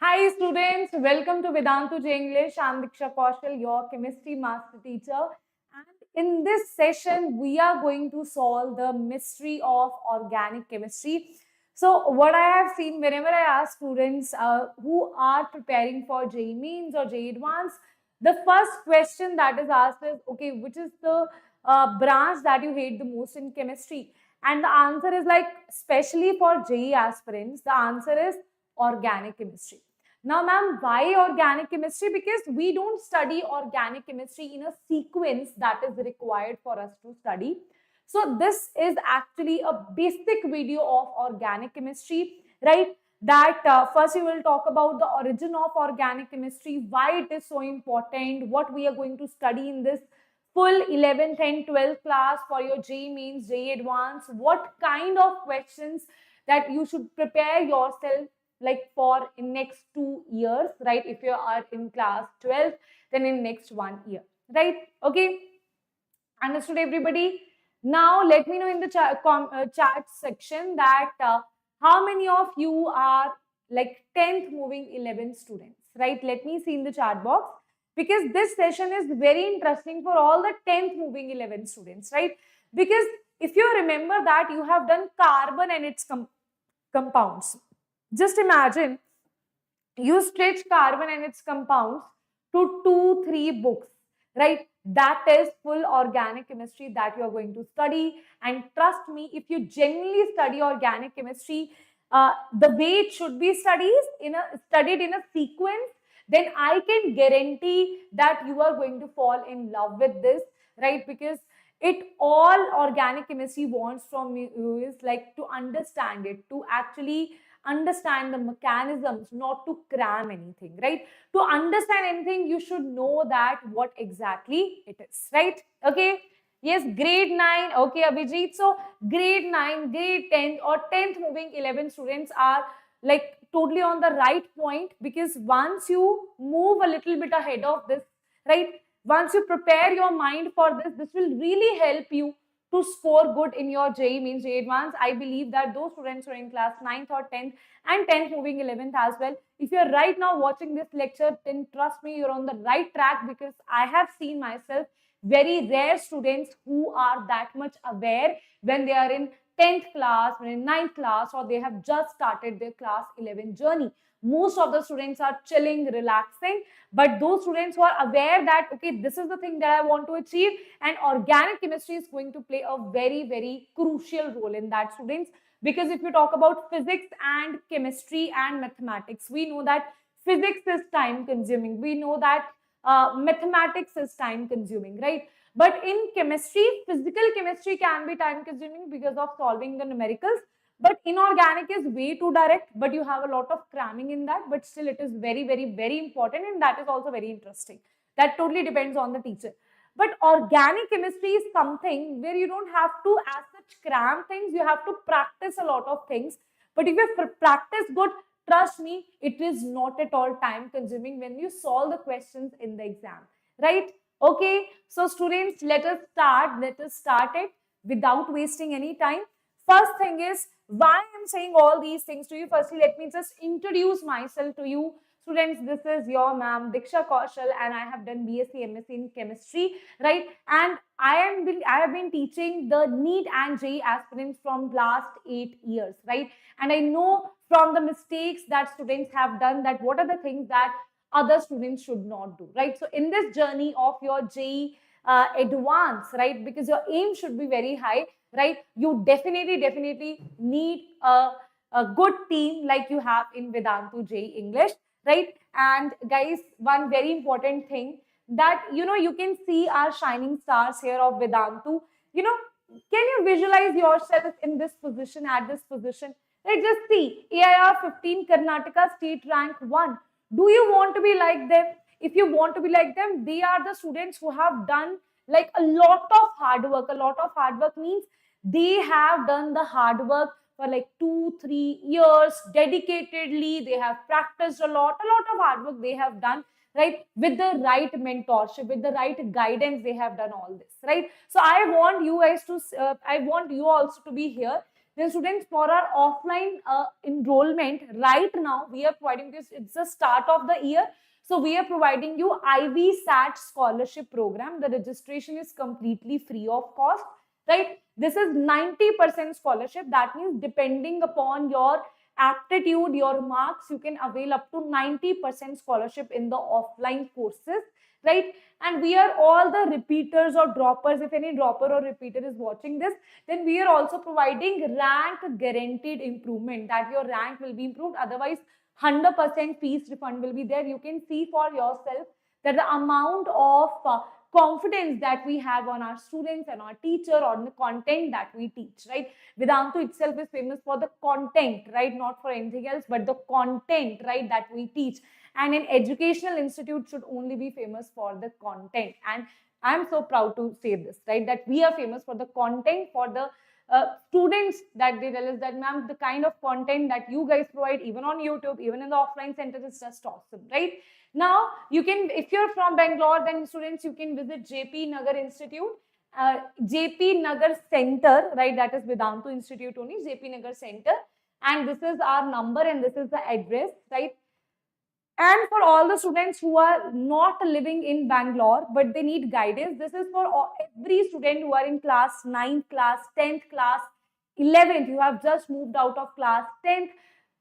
Hi students, welcome to Vedantu English. I'm Diksha, your chemistry master teacher. And in this session, we are going to solve the mystery of organic chemistry. So what I have seen whenever I ask students who are preparing for JEE Mains or JEE Advanced, the first question that is asked is, okay, which is the branch that you hate the most in chemistry? And the answer is like, especially for JEE aspirants, the answer is organic chemistry. Now, ma'am, why organic chemistry? Because we don't study organic chemistry in a sequence that is required for us to study. So, this is actually a basic video of organic chemistry, right? That first we will talk about the origin of organic chemistry, why it is so important, what we are going to study in this full 11th and 12th class for your JEE Mains, JEE Advanced, what kind of questions that you should prepare yourself like for in next 2 years, right? If you are in class 12, then in next 1 year, right? Okay, understood everybody? Now let me know in the chat section that how many of you are like 10th moving 11 students, right? Let me see in the chat box, because this session is very interesting for all the 10th moving 11 students, right? Because if you remember that you have done carbon and its compounds. Just imagine you stretch carbon and its compounds to 2-3 books, right? That is full organic chemistry that you are going to study. And trust me, if you genuinely study organic chemistry, the way it should be studied in a sequence, then I can guarantee that you are going to fall in love with this, right? Because it all organic chemistry wants from you is like to understand it, to actually understand the mechanisms, not to cram anything, right? To understand anything, you should know that what exactly it is, right? Okay. Yes, grade 9. Okay, Abhijit. So grade 9, grade 10 or 10th moving 11 students are like totally on the right point, because once you move a little bit ahead of this, right? Once you prepare your mind for this, this will really help you to score good in your JEE Mains, JEE Advanced. I believe that those students who are in class 9th or 10th and 10th moving 11th as well, if you're right now watching this lecture, then trust me, you're on the right track, because I have seen myself very rare students who are that much aware when they are in 10th class, when in 9th class, or they have just started their class 11 journey. Most of the students are chilling, relaxing, but those students who are aware that, okay, this is the thing that I want to achieve, and organic chemistry is going to play a very, very crucial role in that, students. Because if you talk about physics and chemistry and mathematics, we know that physics is time consuming. We know that mathematics is time consuming, right? But in chemistry, physical chemistry can be time consuming because of solving the numericals. But inorganic is way too direct, but you have a lot of cramming in that. But still, it is very, very, very important, and that is also very interesting. That totally depends on the teacher. But organic chemistry is something where you don't have to as such cram things. You have to practice a lot of things. But if you practice good, trust me, it is not at all time consuming when you solve the questions in the exam, right? Okay, so students, let us start. Let us start it without wasting any time. First thing is, why I'm saying all these things to you. Firstly, let me just introduce myself to you. Students, this is your ma'am Diksha Kaushal, and I have done BSc MSc in chemistry, right? And I have been teaching the NEET and JEE aspirants from last 8 years, right? And I know from the mistakes that students have done that what are the things that other students should not do, right? So in this journey of your JEE advanced, right? Because your aim should be very high, right? You definitely need a good team like you have in Vedantu JEE English, right? And guys, one very important thing that, you can see our shining stars here of Vedantu. Can you visualize yourself in this position, at this position? Let's just see. AIR 15, Karnataka state rank 1. Do you want to be like them? If you want to be like them, they are the students who have done like a lot of hard work. A lot of hard work means they have done the hard work for like 2-3 years dedicatedly. They have practiced a lot of hard work they have done, right? With the right mentorship, with the right guidance, they have done all this, right? So I want you guys to I want you also to be here, Then students, for our offline enrollment, right now we are providing this, it's the start of the year. So we are providing you IV SAT scholarship program. The registration is completely free of cost, right? This is 90% scholarship. That means depending upon your aptitude, your marks, you can avail up to 90% scholarship in the offline courses, right? And we are all the repeaters or droppers. If any dropper or repeater is watching this, then we are also providing rank guaranteed improvement, that your rank will be improved. Otherwise, 100% fees refund will be there. You can see for yourself that the amount of confidence that we have on our students and our teacher, on the content that we teach, right? Vedantu itself is famous for the content, right? Not for anything else, but the content, right, that we teach. And an educational institute should only be famous for the content. And I'm so proud to say this, right, that we are famous for the content, for the students, that they tell us that, ma'am, the kind of content that you guys provide, even on YouTube, even in the offline center, is just awesome, right? Now, you can, if you're from Bangalore, then students, you can visit JP Nagar Institute, JP Nagar Center, right? That is Vedantu Institute only, JP Nagar Center. And this is our number and this is the address, right? And for all the students who are not living in Bangalore, but they need guidance, this is for every student who are in class 9th class, 10th class, 11th, you have just moved out of class 10th,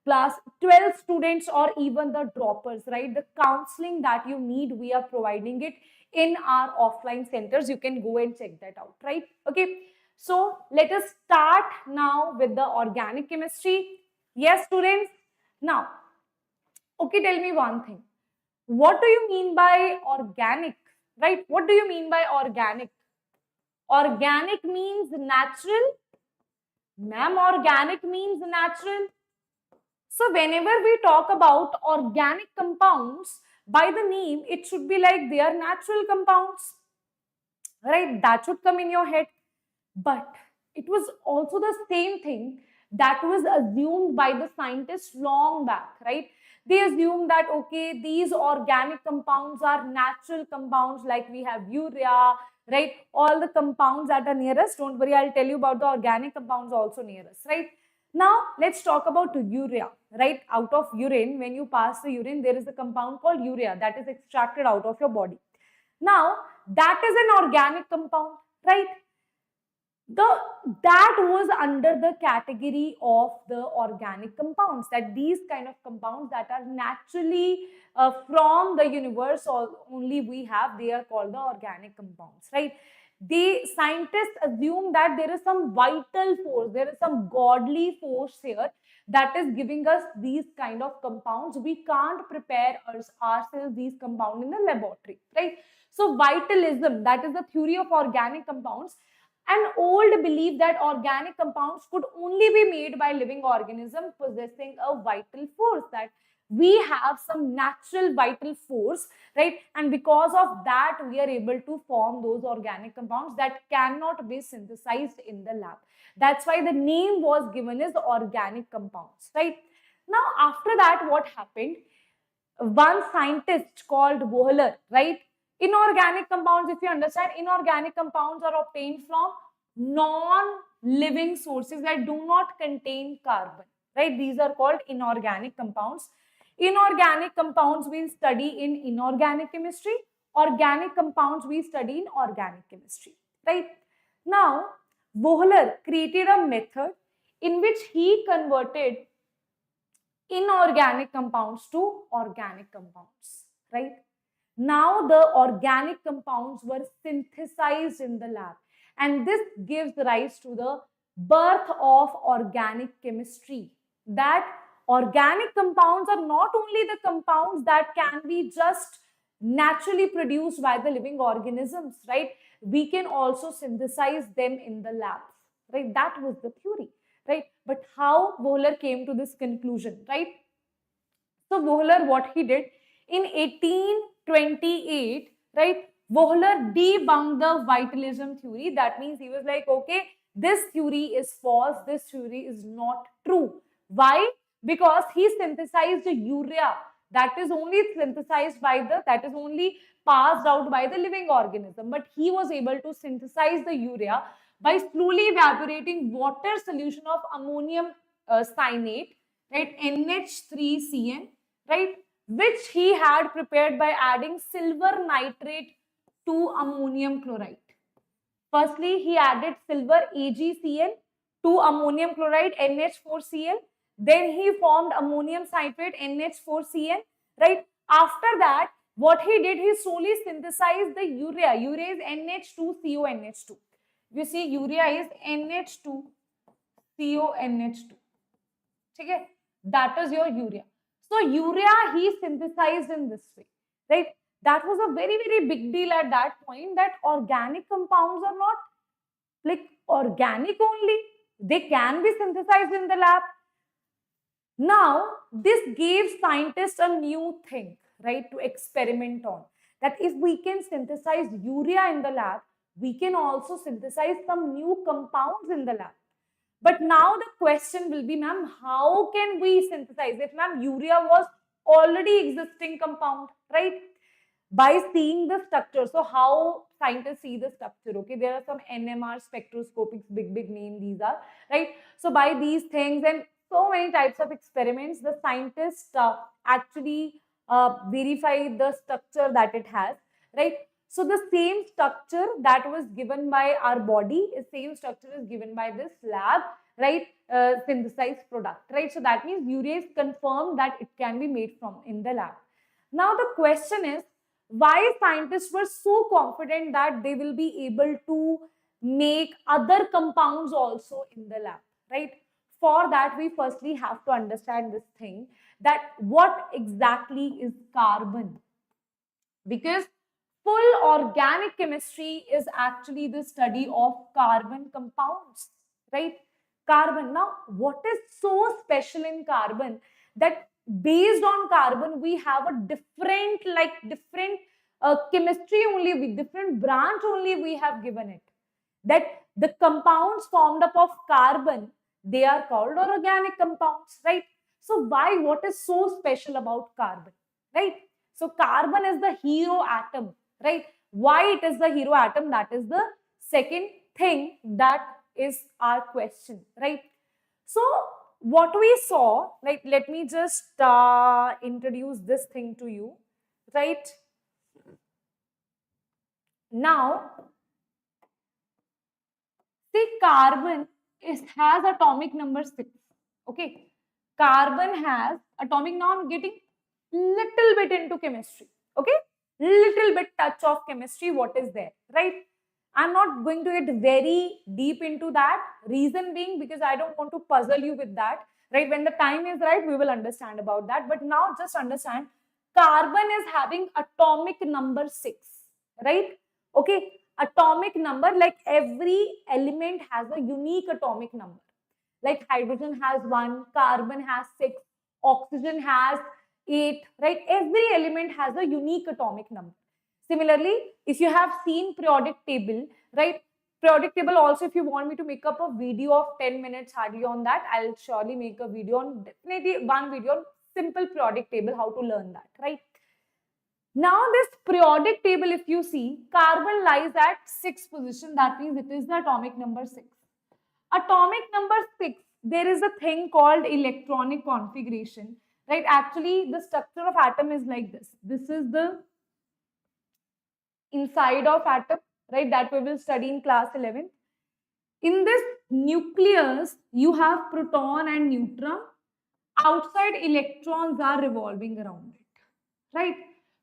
class 12 students, or even the droppers, right? The counseling that you need, we are providing it in our offline centers. You can go and check that out, right? Okay. So let us start now with the organic chemistry. Yes, students. Now, okay, tell me one thing. What do you mean by organic, right? What do you mean by organic? Organic means natural. Ma'am, organic means natural. So whenever we talk about organic compounds, by the name, it should be like they are natural compounds, right? That should come in your head. But it was also the same thing that was assumed by the scientists long back, right? They assume that, okay, these organic compounds are natural compounds, like we have urea, right? All the compounds that are near us. Don't worry, I'll tell you about the organic compounds also near us, right? Now, let's talk about urea, right? Out of urine, when you pass the urine, there is a compound called urea that is extracted out of your body. Now, that is an organic compound, right? That was under the category of the organic compounds, that these kind of compounds that are naturally from the universe only we have, they are called the organic compounds, right? The scientists assume that there is some vital force, there is some godly force here that is giving us these kind of compounds. We can't prepare ourselves these compounds in the laboratory, right? So vitalism, that is the theory of organic compounds. An old belief that organic compounds could only be made by living organisms possessing a vital force, that we have some natural vital force, right? And because of that, we are able to form those organic compounds that cannot be synthesized in the lab. That's why the name was given as organic compounds, right? Now, after that, what happened? One scientist called Wohler, right? Inorganic compounds, if you understand, inorganic compounds are obtained from non-living sources that do not contain carbon, right? These are called inorganic compounds. Inorganic compounds we study in inorganic chemistry. Organic compounds we study in organic chemistry, right? Now, Wohler created a method in which he converted inorganic compounds to organic compounds, right? Now the organic compounds were synthesized in the lab, and this gives rise to the birth of organic chemistry. That organic compounds are not only the compounds that can be just naturally produced by the living organisms, right? We can also synthesize them in the labs, right? That was the theory, right? But how Wohler came to this conclusion, right? So Wohler, what he did in 1828, right? Wohler debunked the vitalism theory. That means he was like, okay, this theory is false. This theory is not true. Why? Because he synthesized urea. That is only synthesized by that is only passed out by the living organism. But he was able to synthesize the urea by slowly evaporating water solution of ammonium cyanate, right, NH3CN, right, which he had prepared by adding silver nitrate to ammonium chloride. Firstly, he added silver AgCl to ammonium chloride NH4Cl. Then he formed ammonium citrate NH4Cl. Right. After that, what he did, he slowly synthesized the urea. Urea is NH2CONH2. You see, urea is NH2CONH2. Okay, that is your urea. So urea he synthesized in this way, right? That was a very, very big deal at that point, that organic compounds are not like organic only. They can be synthesized in the lab. Now, this gave scientists a new thing, right, to experiment on. That if we can synthesize urea in the lab, we can also synthesize some new compounds in the lab. But now the question will be, ma'am, how can we synthesize it? Ma'am, urea was already existing compound, right? By seeing the structure. So how scientists see the structure? Okay, there are some NMR spectroscopics, big name these are, right? So by these things and so many types of experiments, the scientists actually verify the structure that it has, right? So the same structure that was given by our body, the same structure is given by this lab, right? Synthesized product, right? So that means urea is confirmed that it can be made from in the lab. Now the question is, why scientists were so confident that they will be able to make other compounds also in the lab, right? For that, we firstly have to understand this thing, that what exactly is carbon? Because full organic chemistry is actually the study of carbon compounds, right? Carbon. Now, what is so special in carbon that based on carbon, we have a different chemistry only, different branch only we have given it. That the compounds formed up of carbon, they are called organic compounds, right? So why, what is so special about carbon, right? So carbon is the hero atom, right? Why it is the hero atom? That is the second thing that is our question, right? So what we saw, like, let me just introduce this thing to you, right? Now, see, carbon has atomic number 6. Okay, carbon has atomic. Now I'm getting little bit into chemistry. Okay, little bit touch of chemistry. What is there, right? I'm not going to get very deep into that. Reason being, because I don't want to puzzle you with that. Right? When the time is right, we will understand about that. But now just understand, carbon is having atomic number 6. Right? Okay. Atomic number, like every element has a unique atomic number. Like hydrogen has 1, carbon has 6, oxygen has 8, right? Every element has a unique atomic number. Similarly, if you have seen periodic table, right? Periodic table also, if you want me to make up a video of 10 minutes hardly on that, I'll surely make a video on, definitely one video on simple periodic table, how to learn that, right? Now this periodic table, if you see, carbon lies at 6th position. That means it is the atomic number 6. Atomic number 6, there is a thing called electronic configuration, right? Actually, the structure of atom is like this. This is the inside of atom, right? That we will study in class 11. In this nucleus, you have proton and neutron. Outside, electrons are revolving around it, right?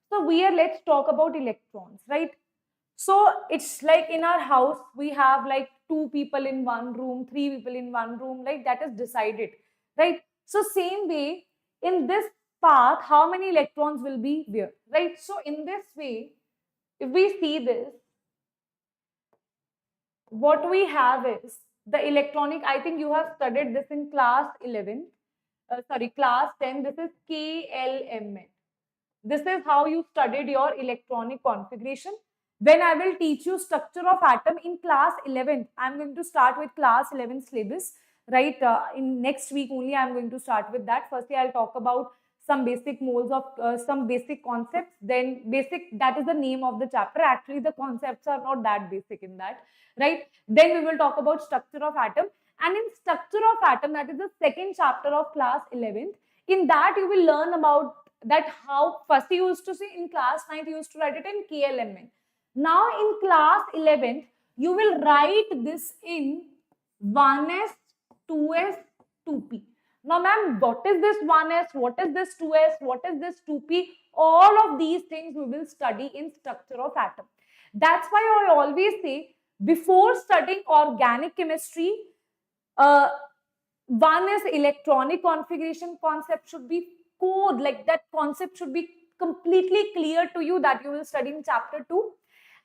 So let's talk about electrons, right? So it's like in our house, we have like 2 people in one room, 3 people in one room, like that is decided, right? So same way, in this path, how many electrons will be there, right? So in this way, if we see this, what we have is the electronic, I think you have studied this in class 11, class 10, this is KLMN. This is how you studied your electronic configuration. When I will teach you structure of atom in class 11, I'm going to start with class 11 syllabus, right? In next week only, I'm going to start with that. Firstly, I'll talk about some basic moles of some basic concepts. Then basic, that is the name of the chapter. Actually, the concepts are not that basic in that, right? Then we will talk about structure of atom. And in structure of atom, that is the second chapter of class 11th. In that, you will learn about that how first you used to see in class 9th, you used to write it in KLMN. Now in class 11th, you will write this in 1s, 2s, 2p. Now, ma'am, what is this 1s? What is this 2s? What is this 2p? All of these things we will study in structure of atom. That's why I always say, before studying organic chemistry, one is electronic configuration concept should be code, like that concept should be completely clear to you, that you will study in chapter 2.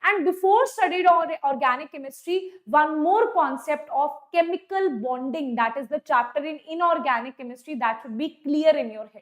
And before studied organic chemistry, one more concept of chemical bonding, that is the chapter in inorganic chemistry, that should be clear in your head.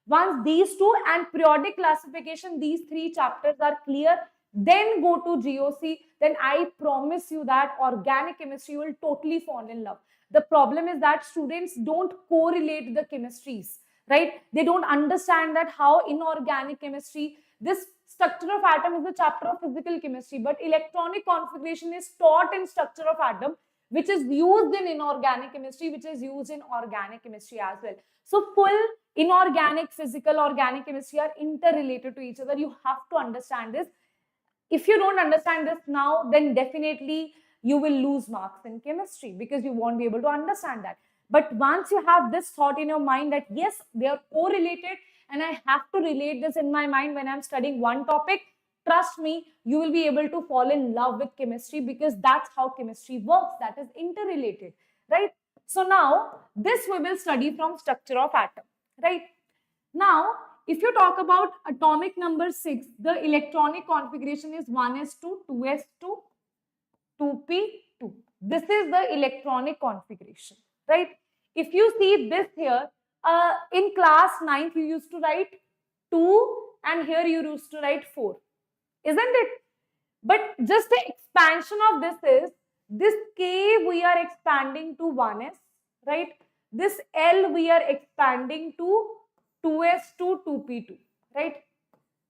Once these two and periodic classification, these three chapters are clear, then go to GOC, then I promise you that organic chemistry will totally fall in love. The problem is that students don't correlate the chemistries, right? They don't understand that how inorganic chemistry, this structure of atom is a chapter of physical chemistry, but electronic configuration is taught in structure of atom, which is used in inorganic chemistry, which is used in organic chemistry as well. So full inorganic, physical, organic chemistry are interrelated to each other. You have to understand this. If you don't understand this now, then definitely you will lose marks in chemistry because you won't be able to understand that. But once you have this thought in your mind that yes, they are correlated and I have to relate this in my mind when I'm studying one topic, trust me, you will be able to fall in love with chemistry because that's how chemistry works. That is interrelated, right? So now this we will study from structure of atom, right? Now, if you talk about atomic number 6, the electronic configuration is 1s2, 2s2, 2p2. This is the electronic configuration, right? If you see this here, in class 9th, you used to write 2 and here you used to write 4, isn't it? But just the expansion of this is, this K we are expanding to 1s, right? This L we are expanding to 2s2, 2p2, right?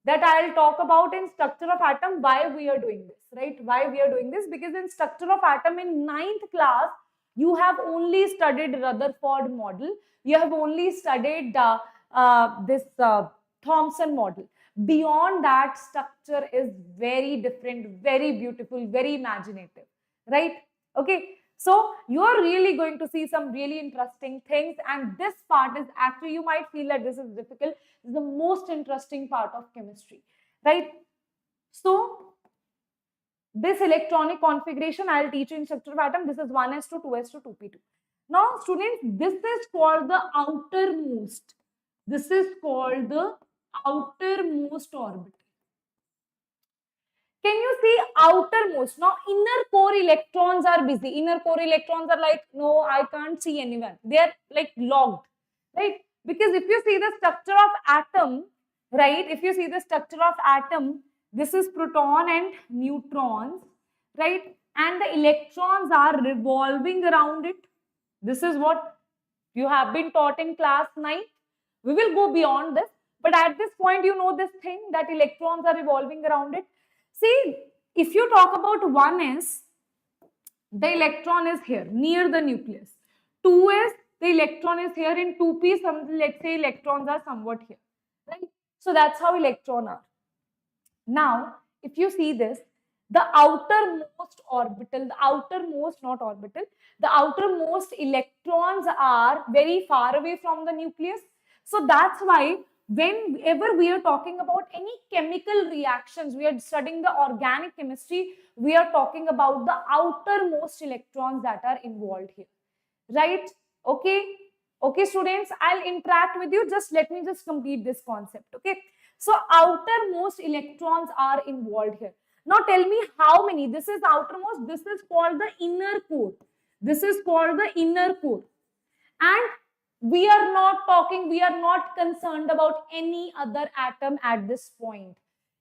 That I'll talk about in structure of atom, why we are doing this, right? Why we are doing this? Because in structure of atom in 9th class, you have only studied Rutherford model. You have only studied this Thomson model. Beyond that, structure is very different, very beautiful, very imaginative, right? Okay. So you are really going to see some really interesting things, and this part is actually, you might feel that this is difficult. This is the most interesting part of chemistry, right? So this electronic configuration I'll teach you in structure of atom. This is 1s2, 2s2, 2p2. Now students, this is called the outermost. This is called the outermost orbital. Can you see outermost? Now, inner core electrons are busy. Inner core electrons are like, no, I can't see anyone. They are like logged, right? Because if you see the structure of atom, right? If you see the structure of atom, this is proton and neutrons, right? And the electrons are revolving around it. This is what you have been taught in class 9. We will go beyond this. But at this point, you know this thing that electrons are revolving around it. See, if you talk about 1s, the electron is here near the nucleus. 2s, the electron is here. In 2p, let's say electrons are somewhat here, right? So that's how electrons are. Now, if you see this, the outermost orbital, the outermost, not orbital, the outermost electrons are very far away from the nucleus. So that's why whenever we are talking about any chemical reactions, we are studying the organic chemistry, we are talking about the outermost electrons that are involved here, right? Okay, okay students, I'll interact with you. Just let me just complete this concept. Okay, so outermost electrons are involved here. Now tell me how many. This is outermost. This is called the inner core. This is called the inner core. And we are not talking, we are not concerned about any other atom at this point.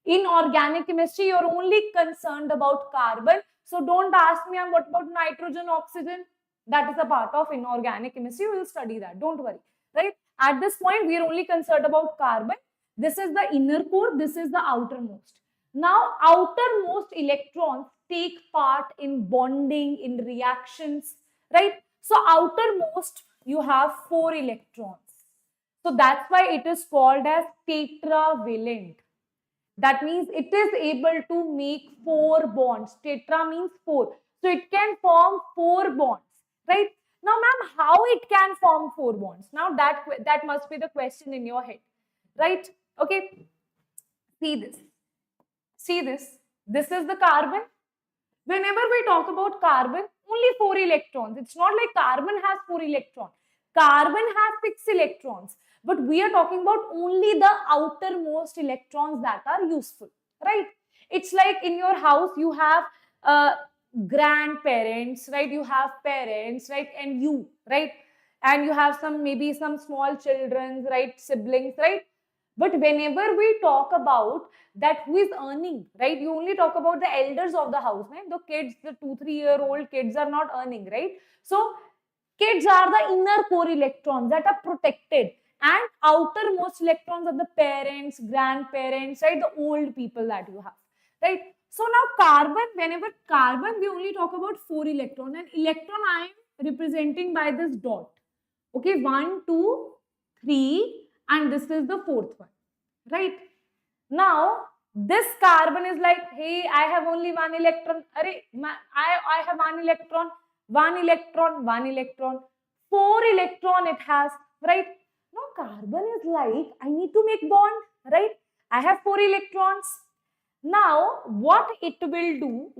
In organic chemistry, you're only concerned about carbon. So don't ask me, what about nitrogen, oxygen? That is a part of inorganic chemistry. We will study that. Don't worry, right? At this point, we are only concerned about carbon. This is the inner core, this is the outermost. Now, outermost electrons take part in bonding, in reactions, right? So, outermost, you have 4 electrons. So, that's why it is called as tetravalent. That means it is able to make 4 bonds. Tetra means 4. So, it can form 4 bonds, right? Now, ma'am, how it can form 4 bonds? Now, that must be the question in your head, right? Okay, see this. See this. This is the carbon. Whenever we talk about carbon, only 4 electrons. It's not like carbon has 4 electrons. Carbon has 6 electrons. But we are talking about only the outermost electrons that are useful, right? It's like in your house, you have grandparents, right? You have parents, right? And you, right? And you have maybe some small children, right? Siblings, right? But whenever we talk about that who is earning, right? You only talk about the elders of the house, right? The kids, the 2-3-year-old kids are not earning, right? So kids are the inner core electrons that are protected, and outermost electrons are the parents, grandparents, right? The old people that you have, right? So now carbon, whenever carbon, we only talk about 4 electrons, and electron I am representing by this dot. Okay, 1, 2, 3, and this is the 4th one, right? Now, this carbon is like, hey, I have only 1 electron. I have 1 electron, 1 electron, 1 electron, 4 electron it has, right? Now, carbon is like, I need to make bond, right? I have 4 electrons. Now, what it will do,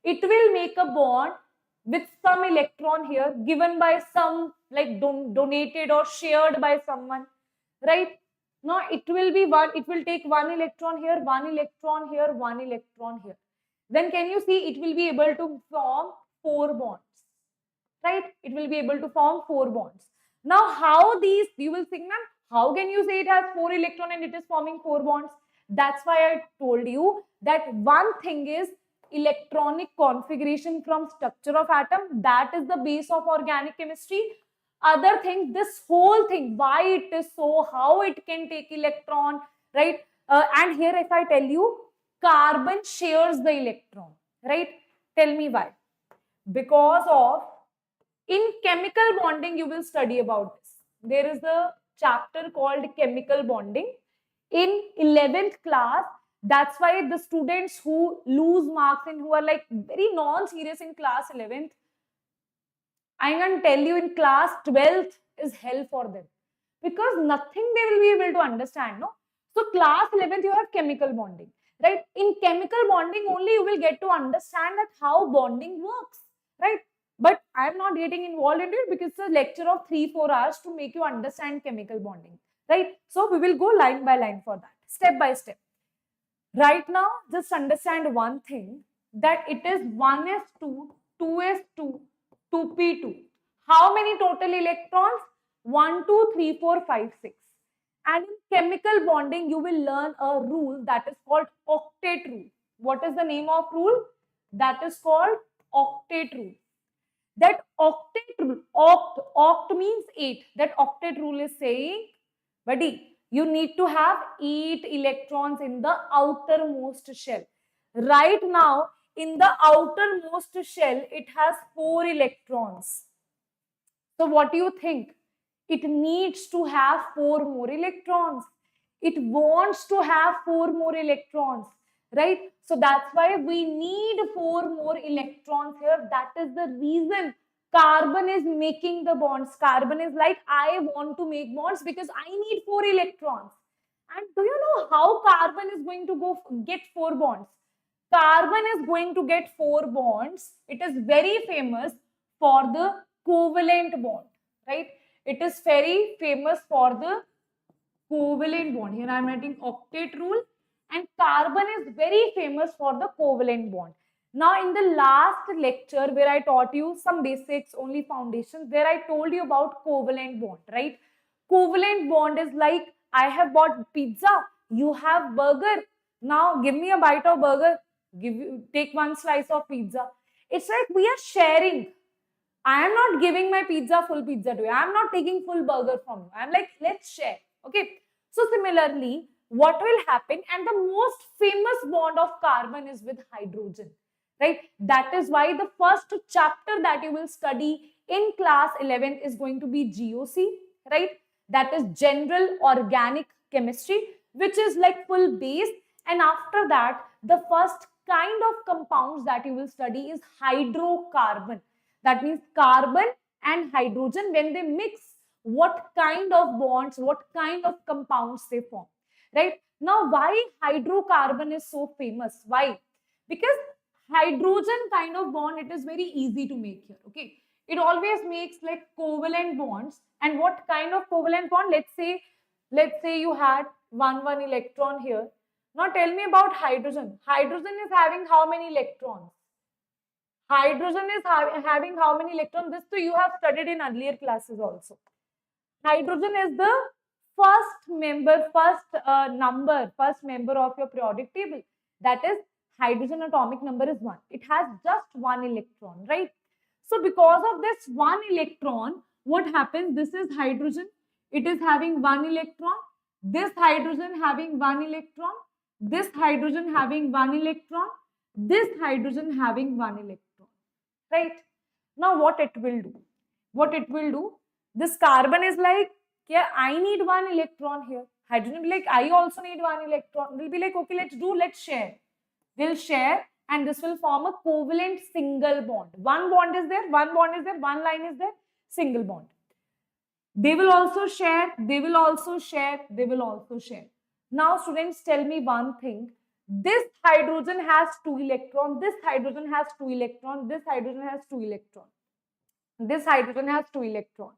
it will make a bond with some electron here given by some, like donated or shared by someone, right? Now it will be it will take 1 electron here, 1 electron here, 1 electron here. Then can you see it will be able to form 4 bonds, right? It will be able to form 4 bonds. Now how these, you will think, ma'am, how can you say it has 4 electron and it is forming 4 bonds? That's why I told you that one thing is electronic configuration from structure of atom. That is the base of organic chemistry. Other things, this whole thing, why it is so, how it can take electron, right? And here if I tell you, carbon shares the electron, right? Tell me why. Because of, in chemical bonding, you will study about this. There is a chapter called chemical bonding. In 11th class, that's why the students who lose marks and who are like very non-serious in class 11th, I can tell you in class 12th is hell for them, because nothing they will be able to understand, no? So class 11th, you have chemical bonding, right? In chemical bonding only you will get to understand that how bonding works, right? But I am not getting involved in it because it's a lecture of 3-4 hours to make you understand chemical bonding, right? So we will go line by line for that, step by step. Right now, just understand one thing, that it is 1s2, 2s2, 2p2. How many total electrons? 1, 2, 3, 4, 5, 6. And in chemical bonding, you will learn a rule that is called octet rule. What is the name of rule? That is called octet rule. That octet rule, oct means 8. That octet rule is saying, buddy, you need to have 8 electrons in the outermost shell. Right now, in the outermost shell, it has 4 electrons. So what do you think? It needs to have 4 more electrons. It wants to have 4 more electrons, right? So that's why we need 4 more electrons here. That is the reason carbon is making the bonds. Carbon is like, I want to make bonds because I need 4 electrons. And do you know how carbon is going to get 4 bonds? Carbon is going to get 4 bonds. It is very famous for the covalent bond, right? It is very famous for the covalent bond. Here I am writing octet rule, and carbon is very famous for the covalent bond. Now in the last lecture where I taught you some basics, only foundations, there I told you about covalent bond, right? Covalent bond is like, I have bought pizza, you have burger. Now give me a bite of burger, take one slice of pizza. It's like we are sharing. I am not giving my full pizza to you. I am not taking full burger from you. I am like, let's share. Okay. So similarly, what will happen? And the most famous bond of carbon is with hydrogen, right? That is why the first chapter that you will study in class 11 is going to be GOC, right? That is General Organic Chemistry, which is like full base. And after that, the first kind of compounds that you will study is hydrocarbon. That means carbon and hydrogen, when they mix, what kind of bonds, what kind of compounds they form, right? Now, why hydrocarbon is so famous? Why? Because hydrogen kind of bond, it is very easy to make here, okay? It always makes like covalent bonds. And what kind of covalent bond? Let's say you had one electron here. Now tell me about hydrogen. Hydrogen is having how many electrons? Hydrogen is having how many electrons? This too you have studied in earlier classes also. Hydrogen is the first member of your periodic table. That is, hydrogen atomic number is 1. It has just 1 electron, right? So because of this 1 electron, what happens? This is hydrogen. It is having 1 electron. This hydrogen having 1 electron. This hydrogen having 1 electron. This hydrogen having 1 electron, right? Now what it will do? What it will do? This carbon is like, yeah, I need 1 electron here. Hydrogen will be like, I also need 1 electron. We'll be like, okay, let's share. They'll share and this will form a covalent single bond. One bond is there, one line is there, single bond. They will also share, they will also share, they will also share. Now students, tell me one thing. This hydrogen has 2 electrons, this hydrogen has 2 electrons, this hydrogen has 2 electrons. This hydrogen has 2 electrons.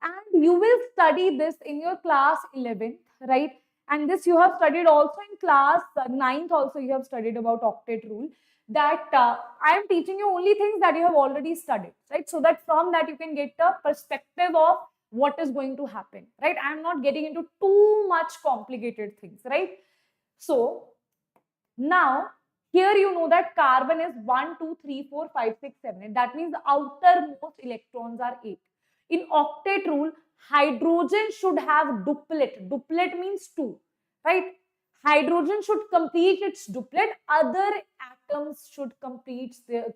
And you will study this in your class 11th, right? And this you have studied also in class 9th also you have studied about octet rule. That I am teaching you only things that you have already studied, right? So that from that you can get a perspective of what is going to happen, right? I am not getting into too much complicated things, right? So now here you know that carbon is 1, 2, 3, 4, 5, 6, 7. 8. That means the outermost electrons are 8. In octet rule, hydrogen should have duplet. Duplet means 2, right? Hydrogen should complete its duplet. Other atoms should complete their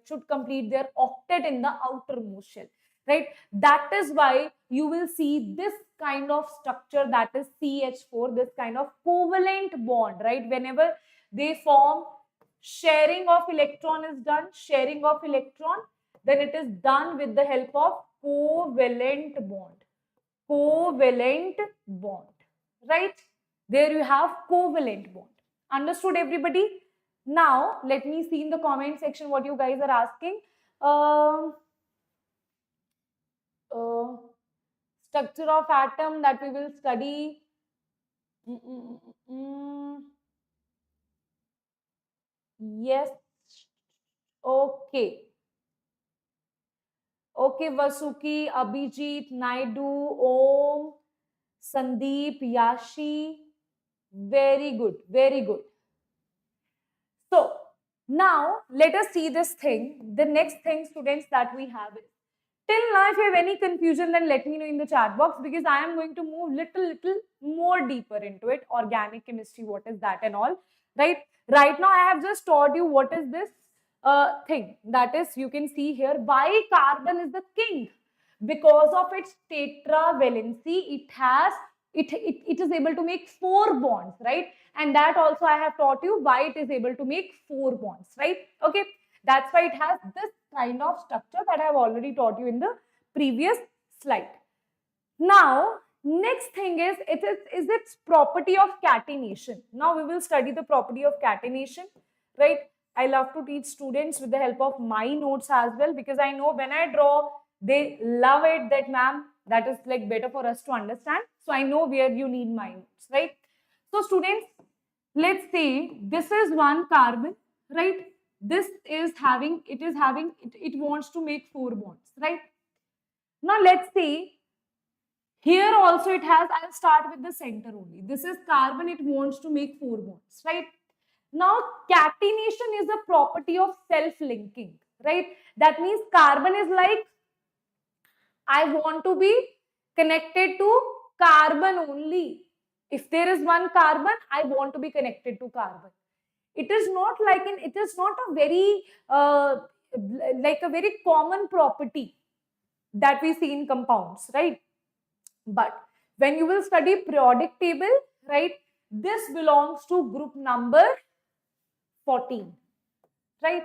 octet in the outermost shell, right? That is why you will see this kind of structure, that is CH4, this kind of covalent bond, right? Whenever they form, sharing of electron is done, sharing of electron, then it is done with the help of covalent bond. Covalent bond, right? There you have covalent bond. Understood everybody? Now, let me see in the comment section what you guys are asking. Structure of atom that we will study. Yes. Okay. Okay, Vasuki, Abhijit, Naidu, Om, Sandeep, Yashi. Very good, very good. So, now let us see this thing. The next thing, students, that we have is, till now, if you have any confusion, then let me know in the chat box, because I am going to move little more deeper into it. Organic chemistry, what is that and all, right? Right now, I have just taught you what is this thing. That is, you can see here, why carbon is the king. Because of its tetravalency, it is able to make 4 bonds, right? And that also I have taught you why it is able to make 4 bonds, right? Okay, that's why it has this kind of structure that I have already taught you in the previous slide. Now, next thing is its property of catenation. Now we will study the property of catenation, right? I love to teach students with the help of my notes as well, because I know when I draw, they love it, that ma'am, that is like better for us to understand. So I know where you need my notes, right? So students, let's say this is one carbon, right? This is having, it wants to make 4 bonds, right? Now let's see, here also it has, I'll start with the center only. This is carbon, it wants to make 4 bonds, right? Now catenation is a property of self-linking, right? That means carbon is like I want to be connected to carbon only. If there is one carbon, I want to be connected to carbon. It is not like it is not a very like a very common property that we see in compounds, right? But when you will study periodic table, right, this belongs to group number 14, right?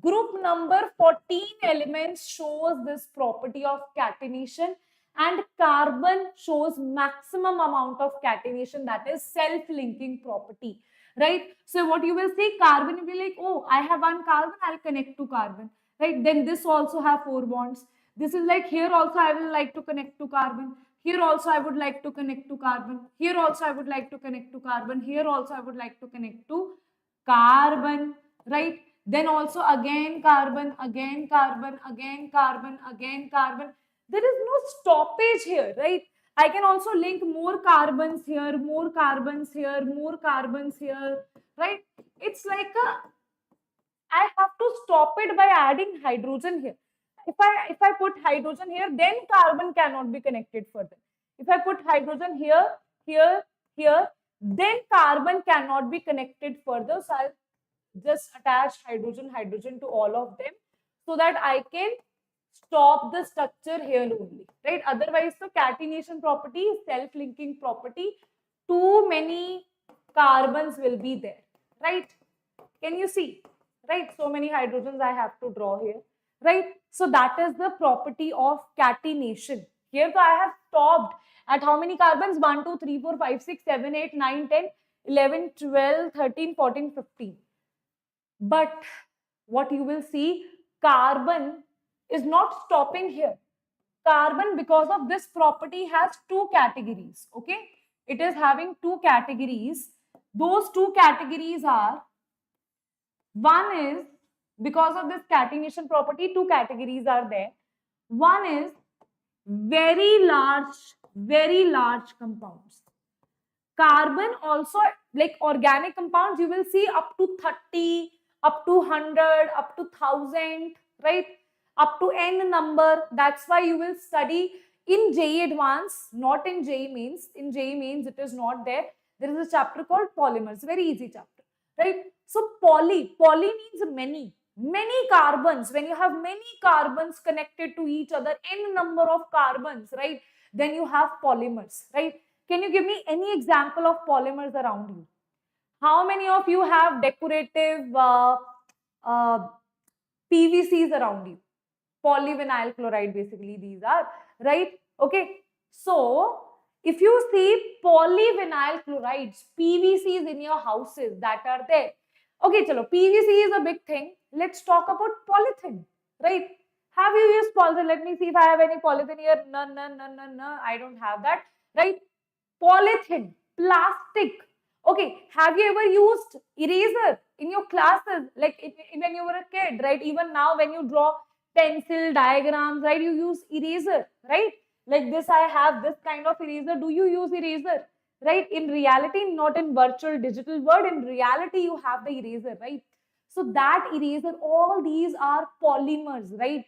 Group number 14 elements shows this property of catenation, and carbon shows maximum amount of catenation, that is self-linking property, right? So what you will see, carbon will be like, oh, I have one carbon, I'll connect to carbon, right? Then this also have 4 bonds. This is like, here also I will like to connect to carbon. Here also I would like to connect to carbon. Here also I would like to connect to carbon. Here also I would like to connect to carbon, right? Then also again carbon, again carbon, again carbon, again carbon. There is no stoppage here, right? I can also link more carbons here, more carbons here, more carbons here, right? It's like I have to stop it by adding hydrogen here. If I put hydrogen here, then carbon cannot be connected further. If I put hydrogen here, here, here, then carbon cannot be connected further. So I'll just attach hydrogen to all of them so that I can stop the structure here only, right? Otherwise, the catenation property, self-linking property, too many carbons will be there, right? Can you see, right? So many hydrogens I have to draw here, right? So that is the property of catenation. Here, so I have stopped at how many carbons? 1, 2, 3, 4, 5, 6, 7, 8, 9, 10, 11, 12, 13, 14, 15. But what you will see, carbon is not stopping here. Carbon, because of this property, has 2 categories, okay? It is having 2 categories. Those 2 categories are, one is, because of this catenation property, 2 categories are there. One is very large compounds. Carbon also, like organic compounds, you will see up to 30, up to 100, up to 1000, right? Up to n number. That's why you will study in JEE Advanced, not in JEE Mains. In JEE Mains, it is not there. There is a chapter called Polymers, very easy chapter, right? So poly means many carbons. When you have many carbons connected to each other, n number of carbons, right? Then you have polymers, right? Can you give me any example of polymers around you? How many of you have decorative PVCs around you? Polyvinyl chloride, basically these are, right? Okay. So if you see polyvinyl chlorides, PVCs in your houses that are there. Okay, chalo, PVC is a big thing. Let's talk about polythene, right? Have you used polythene? Let me see if I have any polythene here. No, I don't have that, right? Polythene, plastic. Okay, have you ever used eraser in your classes? Like when you were a kid, right? Even now when you draw pencil diagrams, right? You use eraser, right? Like this, I have this kind of eraser. Do you use eraser? Right? In reality, not in virtual digital world, in reality, you have the eraser, right? So that eraser, all these are polymers, right?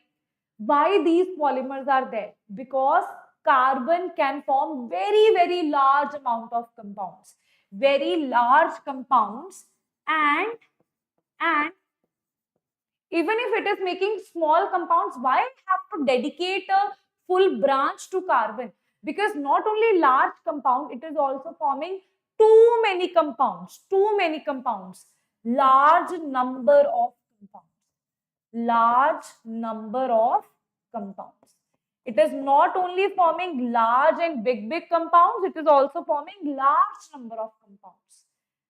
Why these polymers are there? Because carbon can form very large amount of compounds, very large compounds, and even if it is making small compounds, why have to dedicate a full branch to carbon? Because not only large compound, it is also forming too many compounds, large number of compounds. It is not only forming large and big compounds, it is also forming large number of compounds,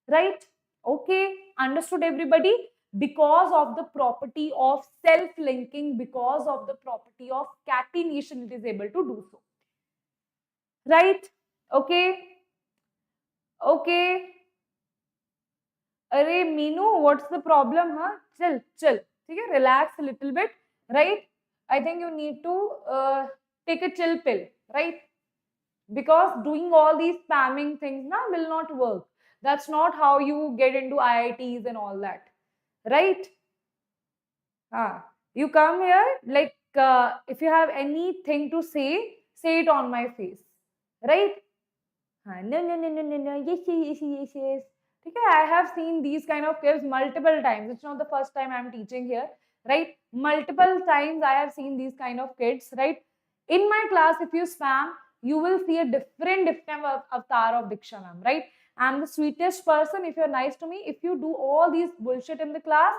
right? Okay, understood everybody? Because of the property of self-linking, because of the property of catenation, it is able to do so, right? Okay, okay. Arey Meenu, what's the problem, huh? Chill. Okay, relax a little bit, right? I think you need to take a chill pill, right? Because doing all these spamming things now will not work. That's not how you get into IITs and all that, right? You come here, like if you have anything to say it on my face, right? No, no, no, no, no, no, yes, yes, yes, yes, yes. Okay, I have seen these kind of kids multiple times. It's not the first time I'm teaching here, right? Multiple times I have seen these kind of kids, right? In my class, if you spam, you will see a different avatar of Diksha ma'am, right? I'm the sweetest person. If you're nice to me, if you do all these bullshit in the class,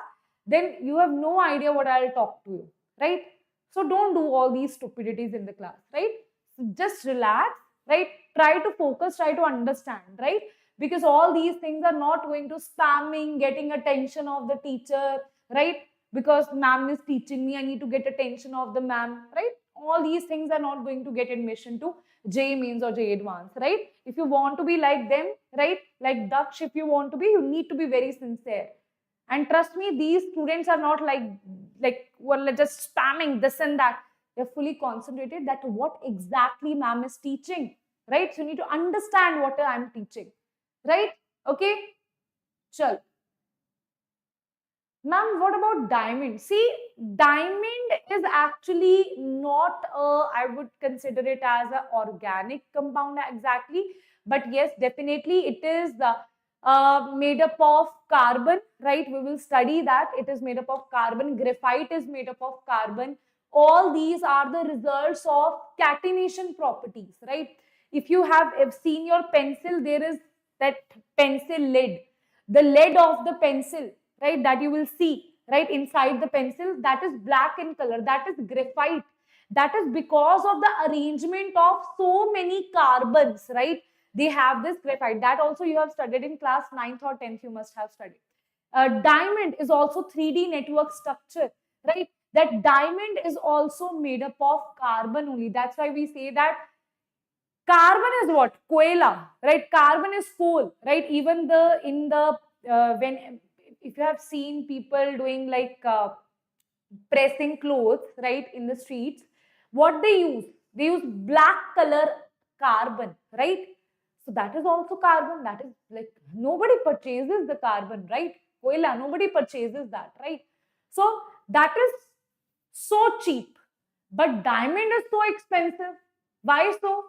then you have no idea what I'll talk to you, right? So don't do all these stupidities in the class, right? So just relax, right? Try to focus, try to understand, right? Because all these things are not going to spamming, getting attention of the teacher, right? Because ma'am is teaching me, I need to get attention of the ma'am, right? All these things are not going to get admission to JEE Mains or JEE Advanced, right? If you want to be like them, right? Like Daksh, if you want to be, you need to be very sincere. And trust me, these students are not well, just spamming this and that. They're fully concentrated that what exactly ma'am is teaching, right? So you need to understand what I'm teaching, right? Okay, chal. Ma'am, what about diamond? See, diamond is actually not I would consider it as an organic compound exactly. But yes, definitely it is made up of carbon, right? We will study that. It is made up of carbon. Graphite is made up of carbon. All these are the results of catenation properties, right? If you have seen your pencil, there is that pencil lid. The lead of the pencil, right, that you will see right inside the pencil, that is black in color, that is graphite. That is because of the arrangement of so many carbons, right? They have this graphite. That also you have studied in class 9th or 10th, you must have studied. Diamond is also 3D network structure, right? That diamond is also made up of carbon only. That's why we say that carbon is what? Koila, right? Carbon is coal, right? Even when if you have seen people doing like pressing clothes, right, in the streets, what they use? They use black color carbon, right? So that is also carbon. That is like nobody purchases the carbon, right? Koila, nobody purchases that, right? So that is so cheap, but diamond is so expensive. Why so?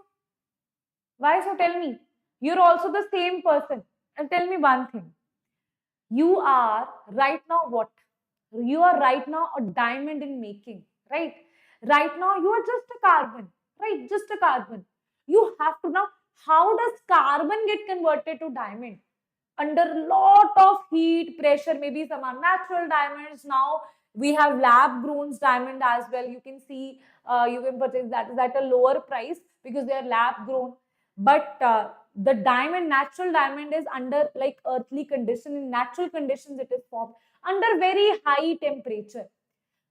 Why so? Tell me. You're also the same person. And tell me one thing. You are right now what? You are right now a diamond in making, right? Right now you are just a carbon, right? Just a carbon. You have to now, how does carbon get converted to diamond? Under lot of heat, pressure, maybe some are natural diamonds. Now we have lab grown diamond as well. You can see, you can purchase that is at a lower price because they are lab grown. But the diamond, natural diamond, is under like earthly condition. In natural conditions, it is formed under very high temperature.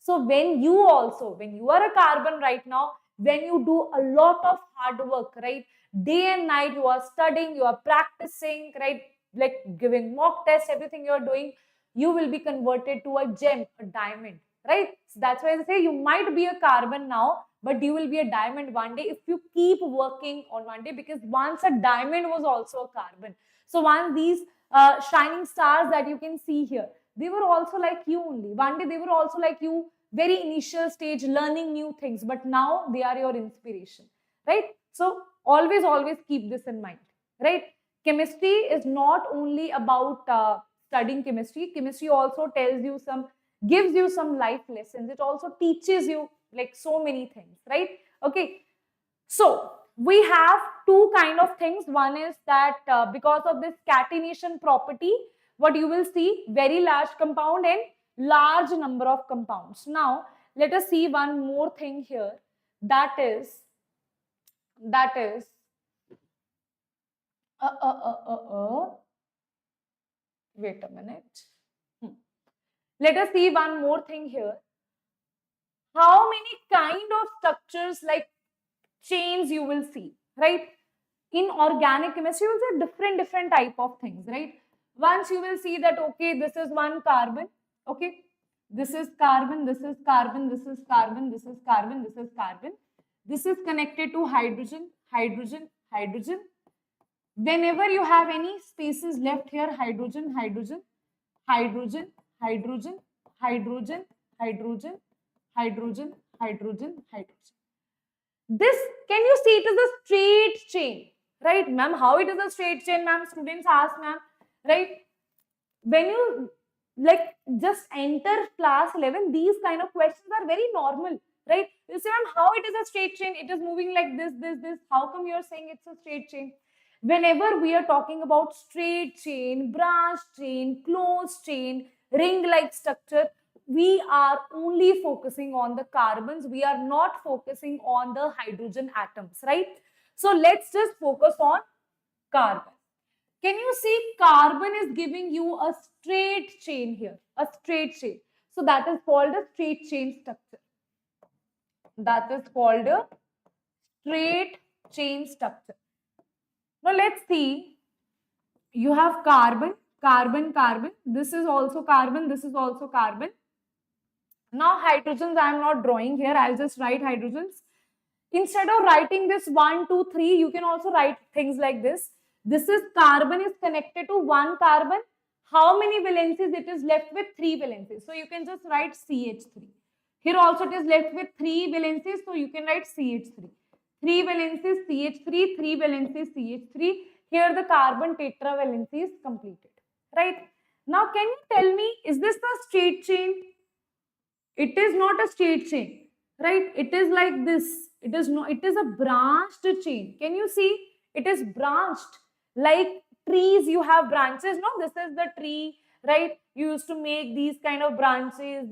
So when you are a carbon right now, when you do a lot of hard work, right? Day and night, you are studying, you are practicing, right? Like giving mock tests, everything you are doing, you will be converted to a gem, a diamond, right? So that's why I say you might be a carbon now, but you will be a diamond one day if you keep working on one day, because once a diamond was also a carbon. So once these shining stars that you can see here, they were also like you only. One day they were also like you, very initial stage, learning new things, but now they are your inspiration, right? So always, always keep this in mind, right? Chemistry is not only about studying chemistry. Chemistry also gives you some life lessons. It also teaches you like so many things, right? Okay. So we have two kind of things. One is that because of this catenation property, what you will see, very large compound and large number of compounds. Now, let us see one more thing here. That is, wait a minute. Let us see one more thing here. How many kind of structures like chains you will see, right? In organic chemistry, you will see different type of things, right? Once you will see that, okay, this is one carbon, okay, this is carbon, this is carbon, this is carbon, this is carbon, this is carbon. This is connected to hydrogen, hydrogen, hydrogen. Whenever you have any spaces left here, hydrogen, hydrogen, hydrogen, hydrogen, hydrogen, hydrogen, hydrogen, hydrogen, hydrogen. This, can you see it is a straight chain, right? Ma'am, how it is a straight chain, ma'am? Students ask, ma'am, right? When you like just enter class 11, these kind of questions are very normal, right? You say, ma'am, how it is a straight chain? It is moving like this. How come you're saying it's a straight chain? Whenever we are talking about straight chain, branch chain, closed chain, ring-like structure, we are only focusing on the carbons. We are not focusing on the hydrogen atoms, right? So let's just focus on carbon. Can you see carbon is giving you a straight chain here, a straight chain. So that is called a straight chain structure. That is called a straight chain structure. Now let's see. You have carbon, carbon, carbon. This is also carbon. This is also carbon. Now hydrogens I am not drawing here. I'll just write hydrogens. Instead of writing this 1, 2, 3, you can also write things like this. This is carbon is connected to one carbon. How many valencies? It is left with 3 valencies. So you can just write CH3. Here also it is left with 3 valencies. So you can write CH3. 3 valencies CH3, 3 valencies CH3. Here the carbon tetravalency is completed. Right? Now can you tell me, is this a straight chain? It is not a straight chain. Right? It is like this. It is a branched chain. Can you see? It is branched. Like trees, you have branches. No, this is the tree, right? You used to make these kind of branches,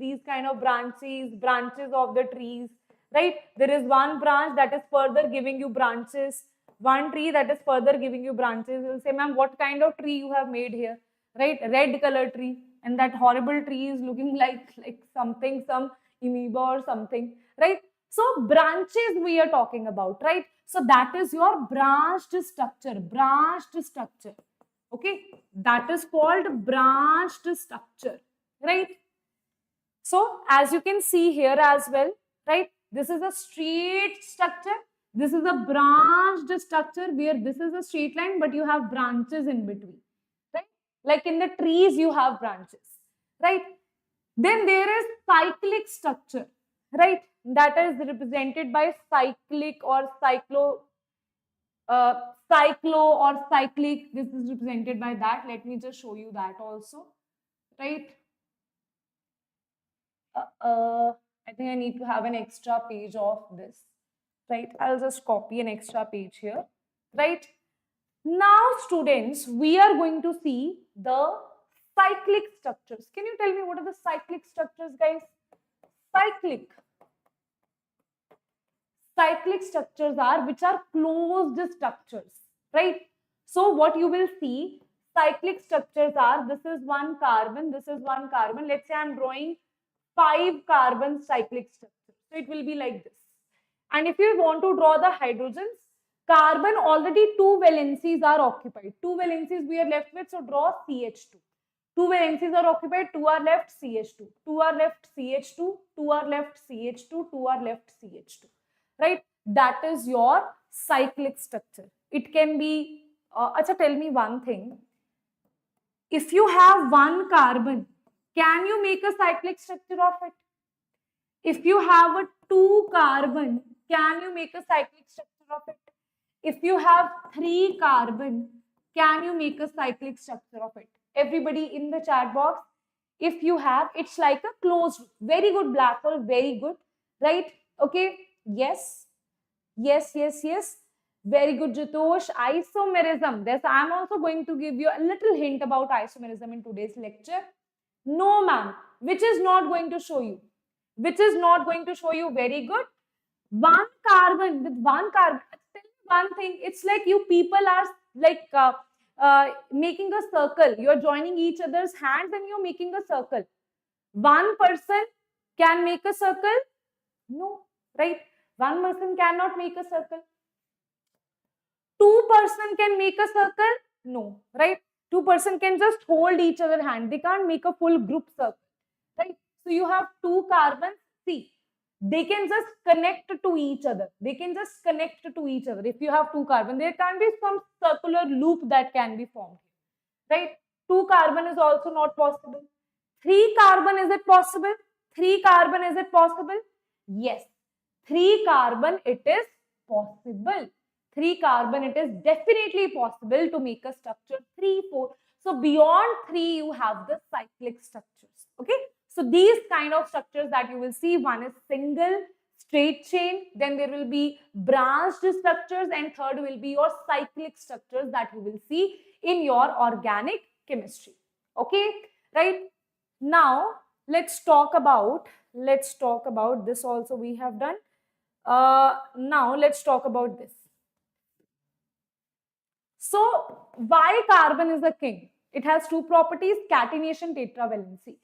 branches of the trees, right? There is one branch that is further giving you branches, one tree that is further giving you branches. You will say, ma'am, what kind of tree you have made here, right? Red color tree, and that horrible tree is looking like something, some amoeba or something, right? So branches we are talking about, right? So that is your branched structure, okay? That is called branched structure, right? So as you can see here as well, right? This is a straight structure. This is a branched structure where this is a straight line, but you have branches in between, right? Like in the trees, you have branches, right? Then there is cyclic structure, right? That is represented by cyclic or cyclo or cyclic. This is represented by that. Let me just show you that also, right? I think I need to have an extra page of this, right? I'll just copy an extra page here, right? Now, students, we are going to see the cyclic structures. Can you tell me what are the cyclic structures, guys? Cyclic structures are which are closed structures, right? So what you will see, cyclic structures are, this is one carbon, this is one carbon. Let's say I'm drawing 5 carbon cyclic structures. So it will be like this. And if you want to draw the hydrogens, carbon already 2 valencies are occupied. 2 valencies we are left with, so draw CH2. 2 valencies are occupied, 2 are left, CH2. 2 are left, CH2. 2 are left, CH2. 2 are left, CH2. Right? That is your cyclic structure. It can be, tell me one thing. If you have one carbon, can you make a cyclic structure of it? If you have a 2 carbon, can you make a cyclic structure of it? If you have 3 carbon, can you make a cyclic structure of it? Everybody in the chat box, if you have, it's like a closed, very good black hole, very good, right? Okay, yes, yes, yes, yes. Very good, Jitosh. Isomerism. This I'm also going to give you a little hint about isomerism in today's lecture. No, ma'am. Which is not going to show you? Which is not going to show you? Very good. One carbon with one carbon. Tell me one thing. It's like you people are like making a circle. You're joining each other's hands and you're making a circle. One person can make a circle? No, right? One person cannot make a circle. 2 person can make a circle? No, right? 2 person can just hold each other's hand. They can't make a full group circle, right? So you have 2 carbons. See, they can just connect to each other. They can just connect to each other. If you have 2 carbon, there can be some circular loop that can be formed, right? 2 carbon is also not possible. 3 carbon, is it possible? 3 carbon, is it possible? Yes. 3 carbon, it is possible. 3 carbon, it is definitely possible to make a structure 3, 4. So beyond 3, you have the cyclic structures. Okay. So these kind of structures that you will see, one is single, straight chain, then there will be branched structures, and third will be your cyclic structures that you will see in your organic chemistry. Okay. Right. Now, let's talk about this also we have done. Now let's talk about this. So why carbon is a king? It has two properties, catenation, tetravalency.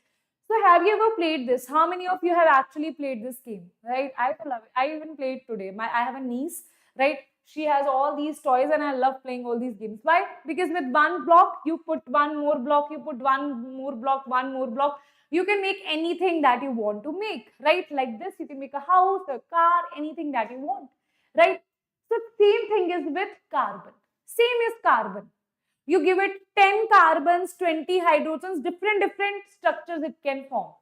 So have you ever played this? How many of you have actually played this game? Right? I love it. I even played today. I have a niece, right? She has all these toys and I love playing all these games. Why? Because with one block, you put one more block, you put one more block. You can make anything that you want to make, right? Like this, you can make a house, a car, anything that you want, right? So same thing is with carbon. Same is carbon. You give it 10 carbons, 20 hydrogens, different structures it can form,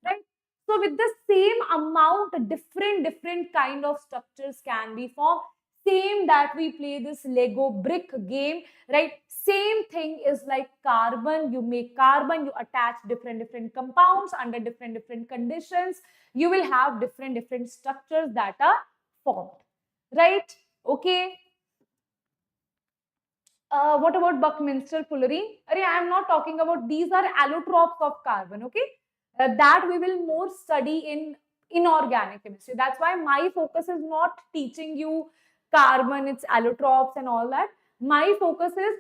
right? So with the same amount, different kind of structures can be formed. Same that we play this Lego brick game, right? Same thing is like carbon. You make carbon, you attach different compounds under different conditions. You will have different structures that are formed, right? Okay. What about Buckminster fullerene? I am not talking about, these are allotropes of carbon, okay? That we will more study in inorganic chemistry. That's why my focus is not teaching you carbon, its allotropes and all that. My focus is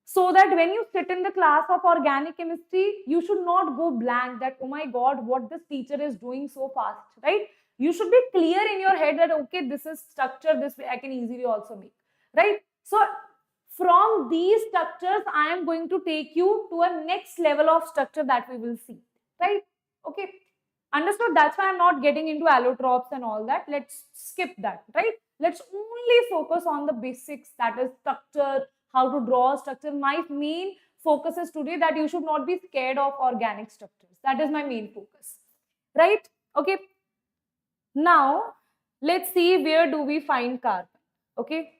so that when you sit in the class of organic chemistry, you should not go blank that, oh my God, what this teacher is doing so fast, right? You should be clear in your head that, okay, this is structure, this way I can easily also make, right? So from these structures, I am going to take you to a next level of structure that we will see, right? Okay, understood? That's why I'm not getting into allotropes and all that. Let's skip that, right? Let's only focus on the basics, that is structure, how to draw structure. My main focus is today that you should not be scared of organic structures. That is my main focus, right? Okay. Now, let's see where do we find carbon, okay?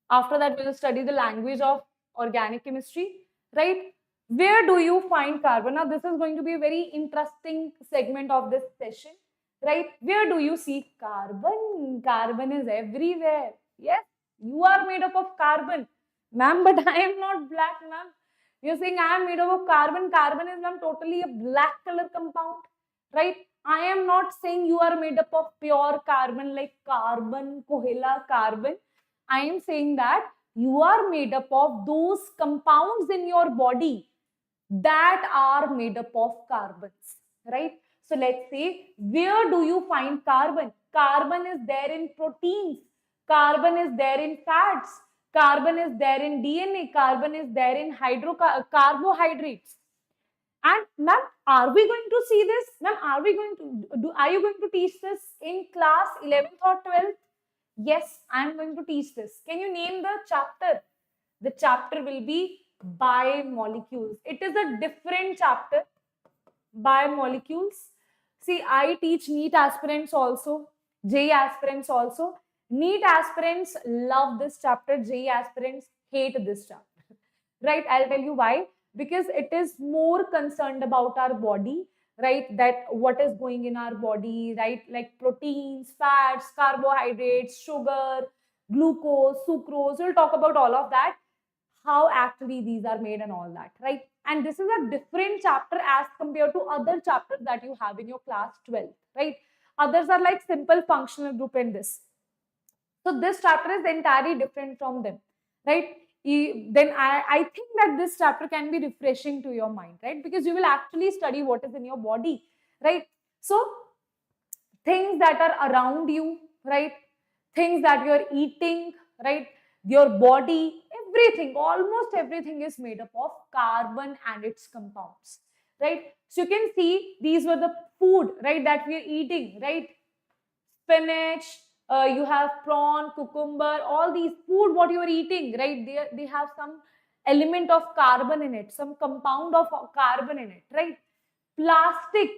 After that, we will study the language of organic chemistry, right? Where do you find carbon? Now, this is going to be a very interesting segment of this session, right? Where do you see carbon? Carbon is everywhere. Yes, you are made up of carbon. Ma'am, but I am not black, ma'am. You're saying I am made up of carbon. Carbon is, ma'am, totally a black color compound, right? I am not saying you are made up of pure carbon like carbon, kohela, carbon. I am saying that you are made up of those compounds in your body that are made up of carbons, right? So let's say, where do you find carbon? Carbon is there in proteins. Carbon is there in fats. Carbon is there in DNA. Carbon is there in carbohydrates. And ma'am, are we going to see this? Ma'am, are you going to teach this in class 11th or 12th? Yes, I am going to teach this. Can you name the chapter? The chapter will be biomolecules. It is a different chapter, biomolecules. See, I teach NEET aspirants also, JEE aspirants also. NEET aspirants love this chapter, JEE aspirants hate this chapter. Right? I'll tell you why. Because it is more concerned about our body, right? That what is going in our body, right? Like proteins, fats, carbohydrates, sugar, glucose, sucrose. We'll talk about all of that, how actually these are made and all that, right? And this is a different chapter as compared to other chapters that you have in your class 12, right? Others are like simple functional group in this. So this chapter is entirely different from them, right? Then I think that this chapter can be refreshing to your mind, right? Because you will actually study what is in your body, right? So things that are around you, right? Things that you're eating, right? Your body, everything, almost everything is made up of carbon and its compounds, right? So you can see these were the food, right, that we are eating, right? Spinach, you have prawn, cucumber, all these food what you are eating, right? They have some element of carbon in it, some compound of carbon in it, right? Plastic,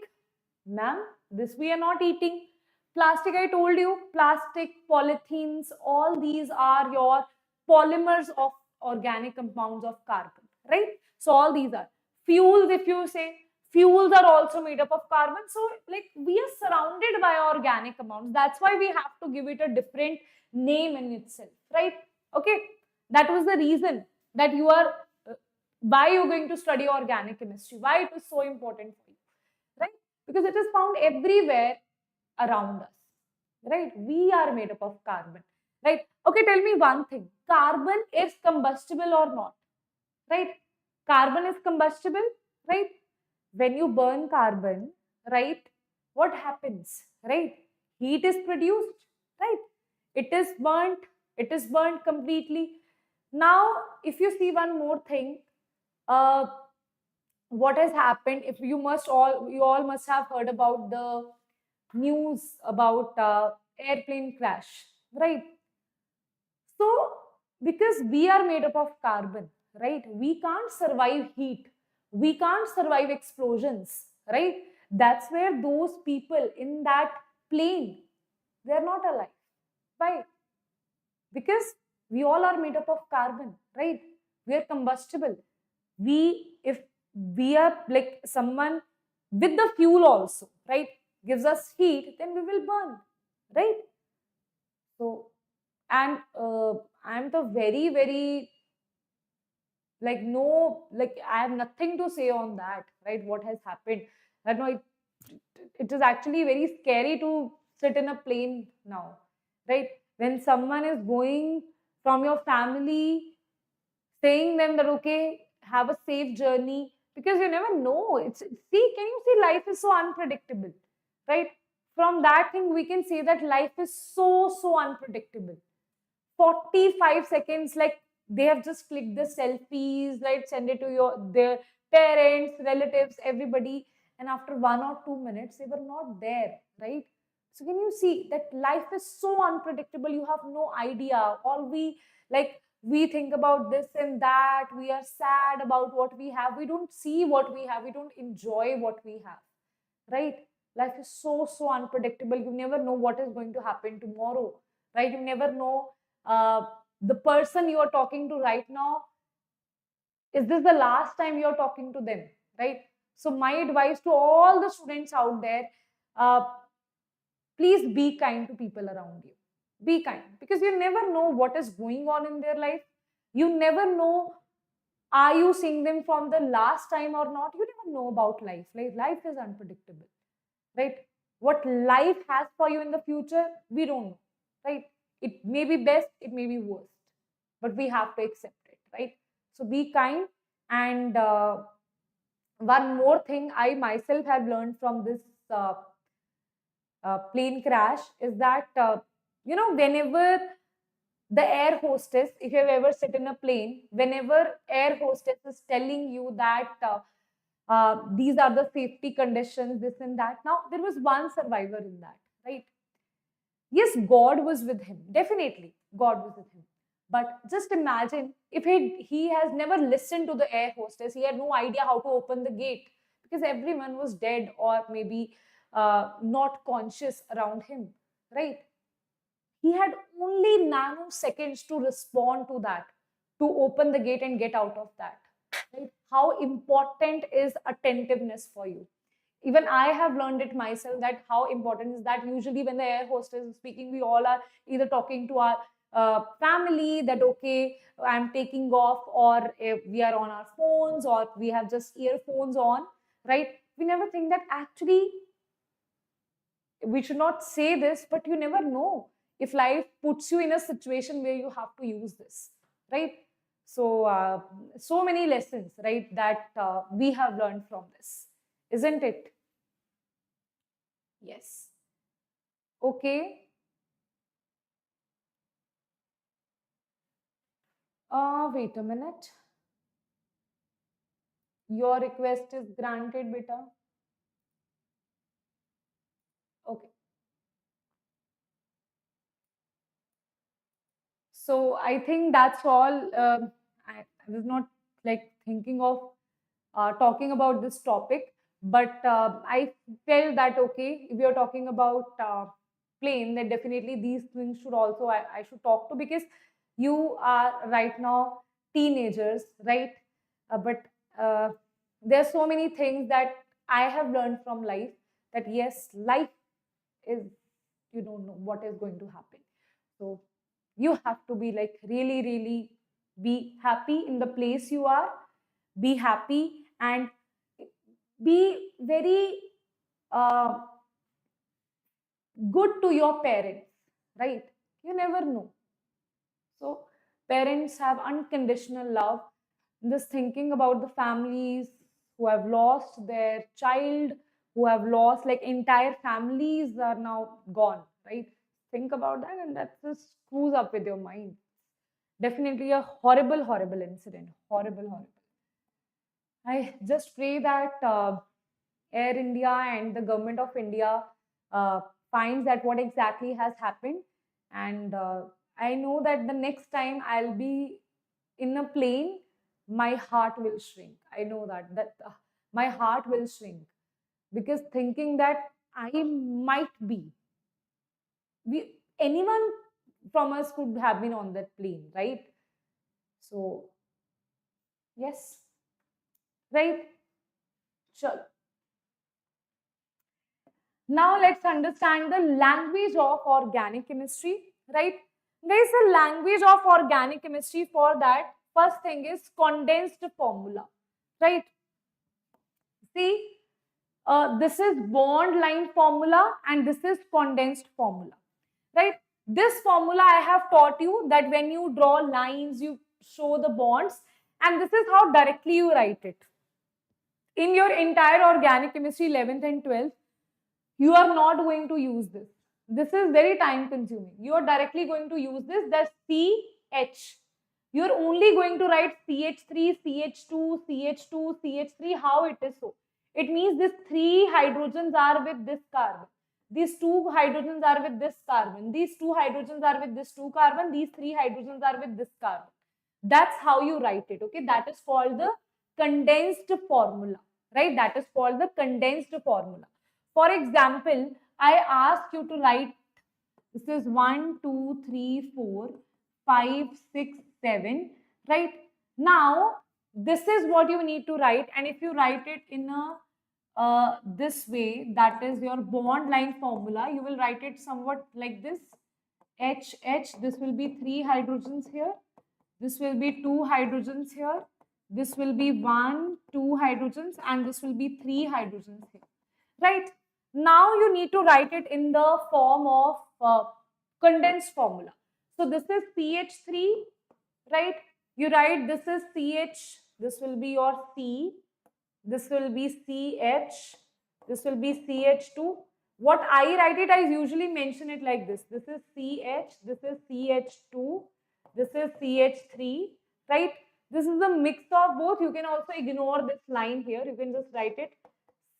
ma'am, this we are not eating. Plastic, I told you, plastic, polythenes, all these are your polymers of organic compounds of carbon, right? So all these are fuels. If you say fuels are also made up of carbon, so like we are surrounded by organic compounds. That's why we have to give it a different name in itself, right? Okay, that was the reason that you are why you're going to study organic chemistry, why it is so important for you, right? Because it is found everywhere around us, right? We are made up of carbon, right? Okay, tell me one thing. Carbon is combustible or not, right? Carbon is combustible, right? When you burn carbon, right, what happens, right? Heat is produced, right? It is burnt completely. Now, if you see one more thing, uh, what has happened, if you all must have heard about the news about airplane crash, right? So because we are made up of carbon, right, we can't survive heat, we can't survive explosions, right? That's where those people in that plane, they're not alive. Why? Because we all are made up of carbon, right? We are combustible. We, if we are like someone with the fuel also, right, gives us heat, then we will burn, right? So, and I'm the very like no, like I have nothing to say on that, right? What has happened? I know it is actually very scary to sit in a plane now, right? When someone is going from your family, saying them that okay, have a safe journey, because you never know. It's see, can you see life is so unpredictable, right? From that thing, we can say that life is so unpredictable. 45 seconds, like they have just clicked the selfies, like send it to their parents, relatives, everybody, and after 1 or 2 minutes they were not there, right? So can you see that life is so unpredictable? You have no idea. All we like, we think about this and that, we are sad about what we have, we don't see what we have, we don't enjoy what we have, right? Life is so unpredictable. You never know what is going to happen tomorrow, right? You never know the person you are talking to right now, is this the last time you're talking to them, right? So my advice to all the students out there, uh, please be kind to people around you. Be kind, because you never know what is going on in their life. You never know, are you seeing them from the last time or not? You never know about life. Life is unpredictable, right? What life has for you in the future, we don't know, right? It may be best, it may be worst, but we have to accept it, right? So be kind. And one more thing I myself have learned from this plane crash is that, whenever the air hostess, if you have ever sit in a plane, whenever air hostess is telling you that these are the safety conditions, this and that. Now, there was one survivor in that, right? Yes, God was with him. Definitely, God was with him. But just imagine if he has never listened to the air hostess, he had no idea how to open the gate because everyone was dead or maybe not conscious around him, right? He had only nanoseconds to respond to that, to open the gate and get out of that. Right? How important is attentiveness for you? Even I have learned it myself, that how important is that. Usually when the air hostess is speaking, we all are either talking to our family that okay, I'm taking off, or if we are on our phones, or we have just earphones on, right? We never think that actually we should not say this, but you never know if life puts you in a situation where you have to use this, right? So so many lessons, right, that we have learned from this, isn't it? Yes. Okay. Wait a minute. Your request is granted, beta. Okay. So I think that's all. I was not like thinking of talking about this topic, but I felt that okay, if you're talking about explain that definitely these things should also I should talk to, because you are right now teenagers, right? But there's so many things that I have learned from life, that yes, life is, you don't know what is going to happen. So you have to be like really, really be happy in the place you are, be happy, and be very uh, good to your parents, right? You never know. So parents have unconditional love. Just thinking about the families who have lost their child, who have lost like entire families are now gone, right? Think about that, and that just screws up with your mind. Definitely a horrible, horrible incident. Horrible, horrible. I just pray that Air India and the government of India uh, finds that what exactly has happened. And I know that the next time I'll be in a plane, my heart will shrink. I know that my heart will shrink, because thinking that I might be, anyone from us could have been on that plane, right? So yes, right. Sure. Now let's understand the language of organic chemistry, right? There is a language of organic chemistry. For that, first thing is condensed formula, right? See, this is bond line formula and this is condensed formula, right? This formula I have taught you that when you draw lines, you show the bonds, and this is how directly you write it. In your entire organic chemistry 11th and 12th, you are not going to use this. This is very time consuming. You are directly going to use this, that's CH. You're only going to write CH3, CH2, CH2, CH3, how it is so. It means these three hydrogens are with this carbon. These two hydrogens are with this carbon. These two hydrogens are with this two carbon. These three hydrogens are with this carbon. That's how you write it, okay? That is called the condensed formula, right? That is called the condensed formula. For example, I ask you to write, this is 1, 2, 3, 4, 5, 6, 7, right? Now, this is what you need to write, and if you write it in a this way, that is your bond line formula, you will write it somewhat like this. HH, this will be 3 hydrogens here. This will be 2 hydrogens here. This will be 1, 2 hydrogens, and this will be 3 hydrogens here, right? Now you need to write it in the form of condensed formula. So this is CH3, right? You write this is CH, this will be your C, this will be CH, this will be CH2. What I write it, I usually mention it like this. This is CH, this is CH2, this is CH3, right? This is a mix of both. You can also ignore this line here. You can just write it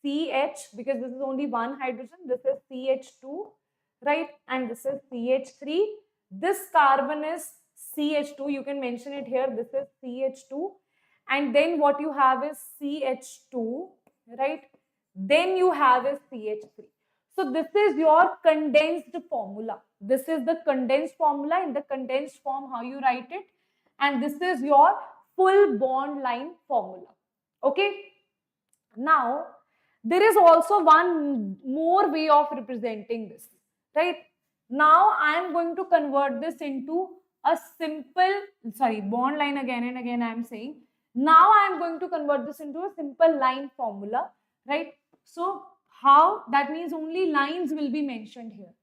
CH, because this is only one hydrogen. This is CH2, right? And this is CH3. This carbon is CH2. You can mention it here. This is CH2. And then what you have is CH2, right? Then you have is CH3. So this is your condensed formula. This is the condensed formula in the condensed form, how you write it. And this is your full bond line formula. Okay. Now, there is also one more way of representing this, right? Now, I am going to convert this into a simple, sorry, bond line again and again I am saying. Now, I am going to convert this into a simple line formula, right? So, how? That means only lines will be mentioned here,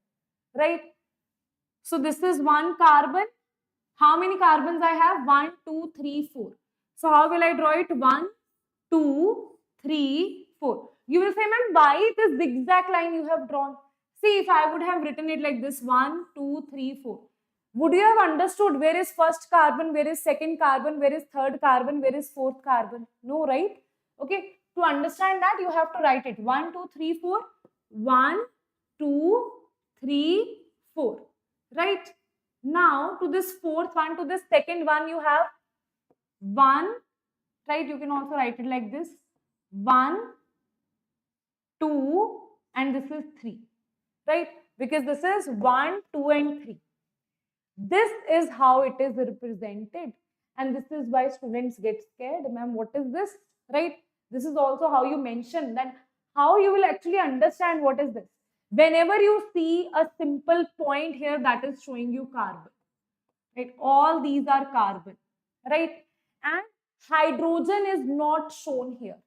right? So, this is one carbon. How many carbons I have? 1, 2, 3, 4. So, how will I draw it? 1, 2, 3, 4. You will say, ma'am, why this zigzag line you have drawn? See, if I would have written it like this, 1, 2, 3, 4. Would you have understood where is first carbon, where is second carbon, where is third carbon, where is fourth carbon? No, right? Okay. To understand that, you have to write it 1, 2, 3, 4. 1, 2, 3, 4. Right? Now, to this fourth one, to this second one, you have 1, right? You can also write it like this. 1, 2, and this is 3, right? because this is 1, 2 and 3. This is how it is represented, and this is why students get scared. Ma'am, what is this, right? This is also how you mention that, how you will actually understand what is this. Whenever you see a simple point here that is showing you carbon, right? All these are carbon, right? And hydrogen is not shown here,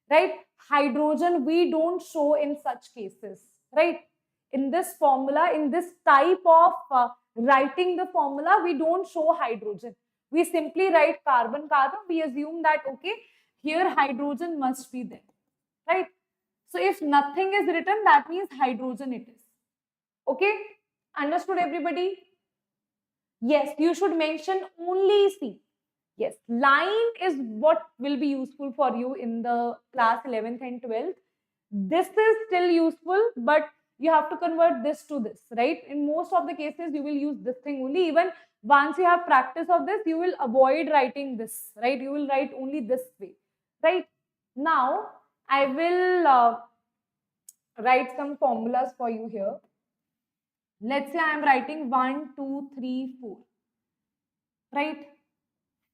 right? Hydrogen we don't show in such cases, right? In this formula, in this type of writing the formula, we don't show hydrogen. We simply write carbon, carbon. We assume that, okay, here hydrogen must be there, right? So if nothing is written, that means hydrogen it is. Okay, understood everybody? Yes, you should mention only C. Yes, line is what will be useful for you in the class 11th and 12th. This is still useful, but you have to convert this to this, right? In most of the cases, you will use this thing only. Even once you have practice of this, you will avoid writing this, right? You will write only this way, right? Now, I will write some formulas for you here. Let's say I am writing 1, 2, 3, 4, right?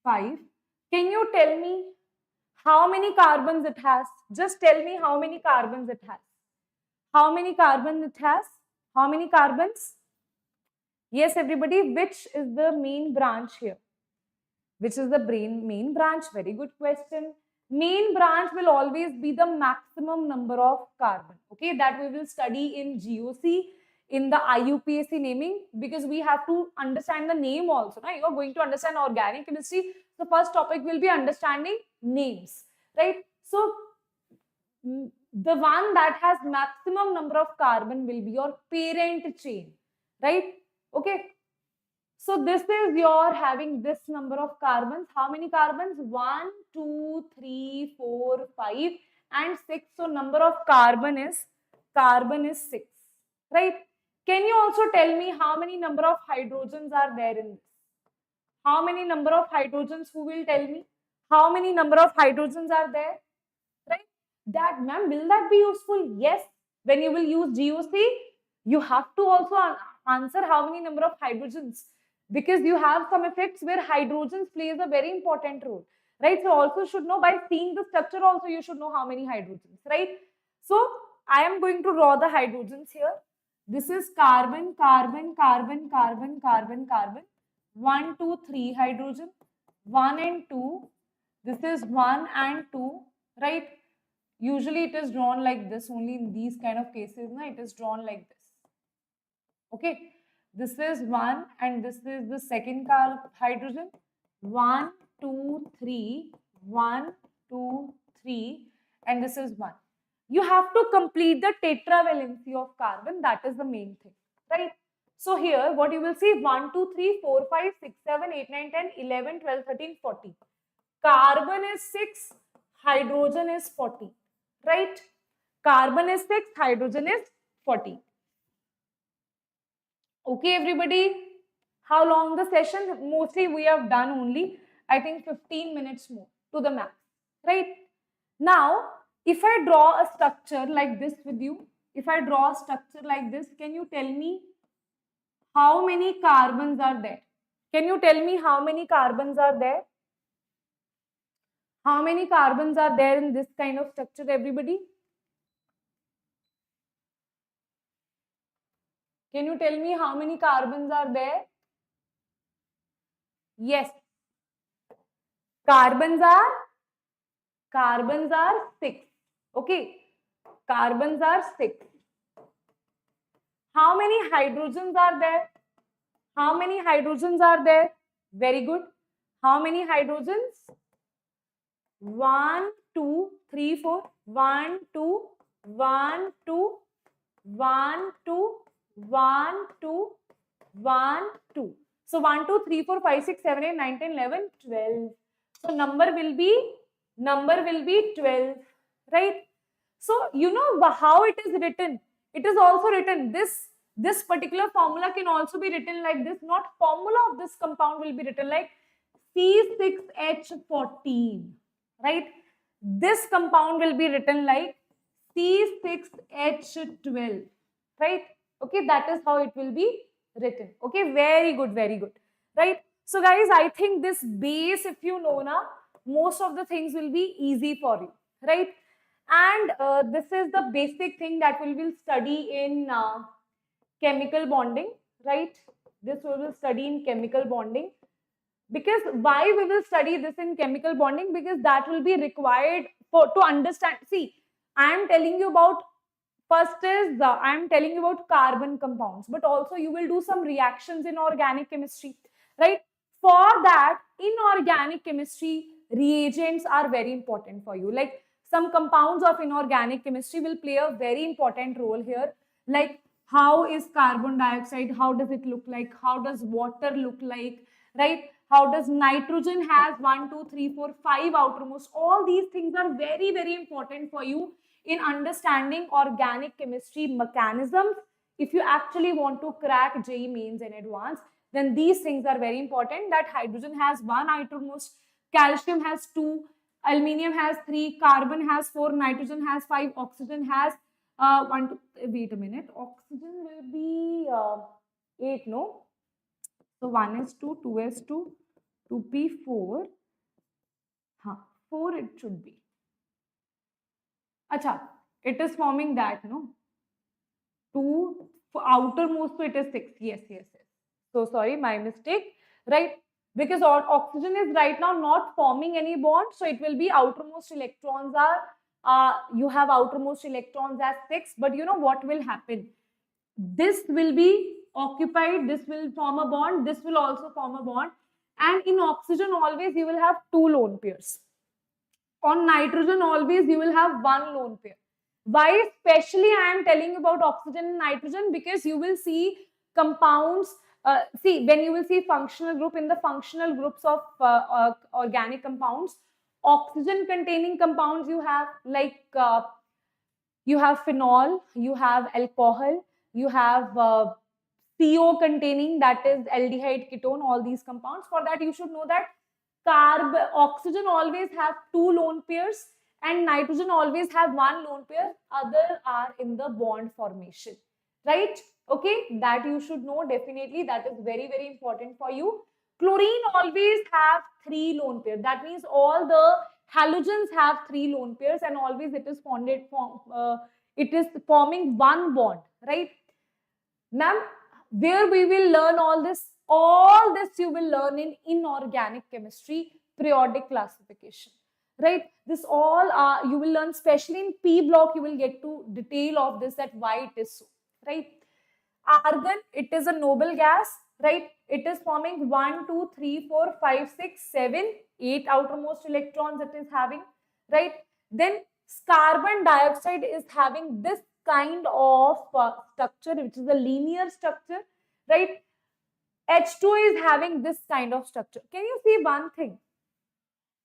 5. Can you tell me how many carbons it has? Just tell me how many carbons it has. How many carbons it has? How many carbons? Yes, everybody, which is the main branch here? Which is the main branch? Very good question. Main branch will always be the maximum number of carbon. Okay, that we will study in GOC, in the IUPAC naming, because we have to understand the name also. Right? You are going to understand organic chemistry. So first topic will be understanding names, right? So the one that has maximum number of carbon will be your parent chain, right? Okay. So this is your having this number of carbons. How many carbons? 1, 2, 3, 4, 5 and 6. So number of carbon is 6, right? Can you also tell me how many number of hydrogens are there in this? How many number of hydrogens? Who will tell me? How many number of hydrogens are there? Right? That, ma'am, will that be useful? Yes. When you will use GOC, you have to also answer how many number of hydrogens, because you have some effects where hydrogens plays a very important role, right? So also should know, by seeing the structure also you should know how many hydrogens, right? So I am going to draw the hydrogens here. This is carbon, carbon, carbon, carbon, carbon, carbon. 1, 2, 3 hydrogen. 1 and 2. This is 1 and 2, right? Usually it is drawn like this, only in these kind of cases, na, it is drawn like this. Okay, this is 1 and this is the second hydrogen. 1, 2, 3, 1, 2, 3 and this is 1. You have to complete the tetravalency of carbon, that is the main thing, right? So here what you will see, 1, 2, 3, 4, 5, 6, 7, 8, 9, 10, 11, 12, 13, 14. Carbon is 6, hydrogen is 40, right? Carbon is 6, hydrogen is 40. Okay, everybody. How long the session? Mostly we have done only, I think, 15 minutes more to the max, right? Now, if I draw a structure like this with you, if I draw a structure like this, can you tell me how many carbons are there? Can you tell me how many carbons are there? How many carbons are there in this kind of structure, everybody? Can you tell me how many carbons are there? Yes. Carbons are 6. Okay. Carbons are 6. How many hydrogens are there? How many hydrogens are there? Very good. How many hydrogens? 1, 2, 3, 4. 1, 2, 1, 2, 1, 2, 1, 2, 1, 2. So 1, 2, 3, 4, 5, 6, 7, 8, 9, 10, 11, 12. So number will be 12, right? So you know how it is written. It is also written, this particular formula can also be written like this. Not formula of this compound will be written like C6H14, right? This compound will be written like C6H12, right? Okay, that is how it will be written. Okay, very good, right? So guys, I think this base, if you know na, most of the things will be easy for you, right? And this is the basic thing that we will study in chemical bonding, right? This we will study in chemical bonding. Because why we will study this in chemical bonding? Because that will be required for to understand. See, I am telling you about, first is I am telling you about carbon compounds, but also you will do some reactions in organic chemistry, right? For that, in organic chemistry, reagents are very important for you. Like some compounds of inorganic chemistry will play a very important role here. Like how is carbon dioxide? How does it look like? How does water look like? Right? How does nitrogen has 1, 2, 3, 4, 5 outermost? All these things are very important for you in understanding organic chemistry mechanisms. If you actually want to crack JEE Mains and Advanced, then these things are very important. That hydrogen has 1 outermost, calcium has 2, aluminium has 3, carbon has 4, nitrogen has 5, oxygen has 1, 2, wait a minute, oxygen will be 8, no? So 1 is 2, 2 is 2, 2p 4, 4 it should be. Acha, it is forming that, no? 2, for outermost, so it is 6. Yes. So sorry, my mistake, right? Because oxygen is right now not forming any bond, so it will be outermost electrons are, you have outermost electrons as 6, but you know what will happen? This will be occupied, this will form a bond, this will also form a bond, and in oxygen always you will have 2 lone pairs. On nitrogen always you will have 1 lone pair. Why especially I am telling about oxygen and nitrogen? Because you will see compounds, see when you will see functional group, in the functional groups of organic compounds, oxygen containing compounds you have like you have phenol, you have alcohol, you have CO containing, that is aldehyde ketone, all these compounds. For that you should know that oxygen always have 2 lone pairs and nitrogen always have 1 lone pair. Other are in the bond formation, right? Okay, that you should know definitely. That is very important for you. Chlorine always have 3 lone pairs. That means all the halogens have 3 lone pairs and always it is it is forming 1 bond, right? Ma'am, where we will learn all this you will learn in inorganic chemistry periodic classification, right? This all you will learn, especially in P block you will get to detail of this, that why it is so, right? Argon, it is a noble gas, right? It is forming 1, 2, 3, 4, 5, 6, 7, 8 outermost electrons it is having, right? Then carbon dioxide is having this kind of structure, which is a linear structure, right? H2 is having this kind of structure. Can you see one thing?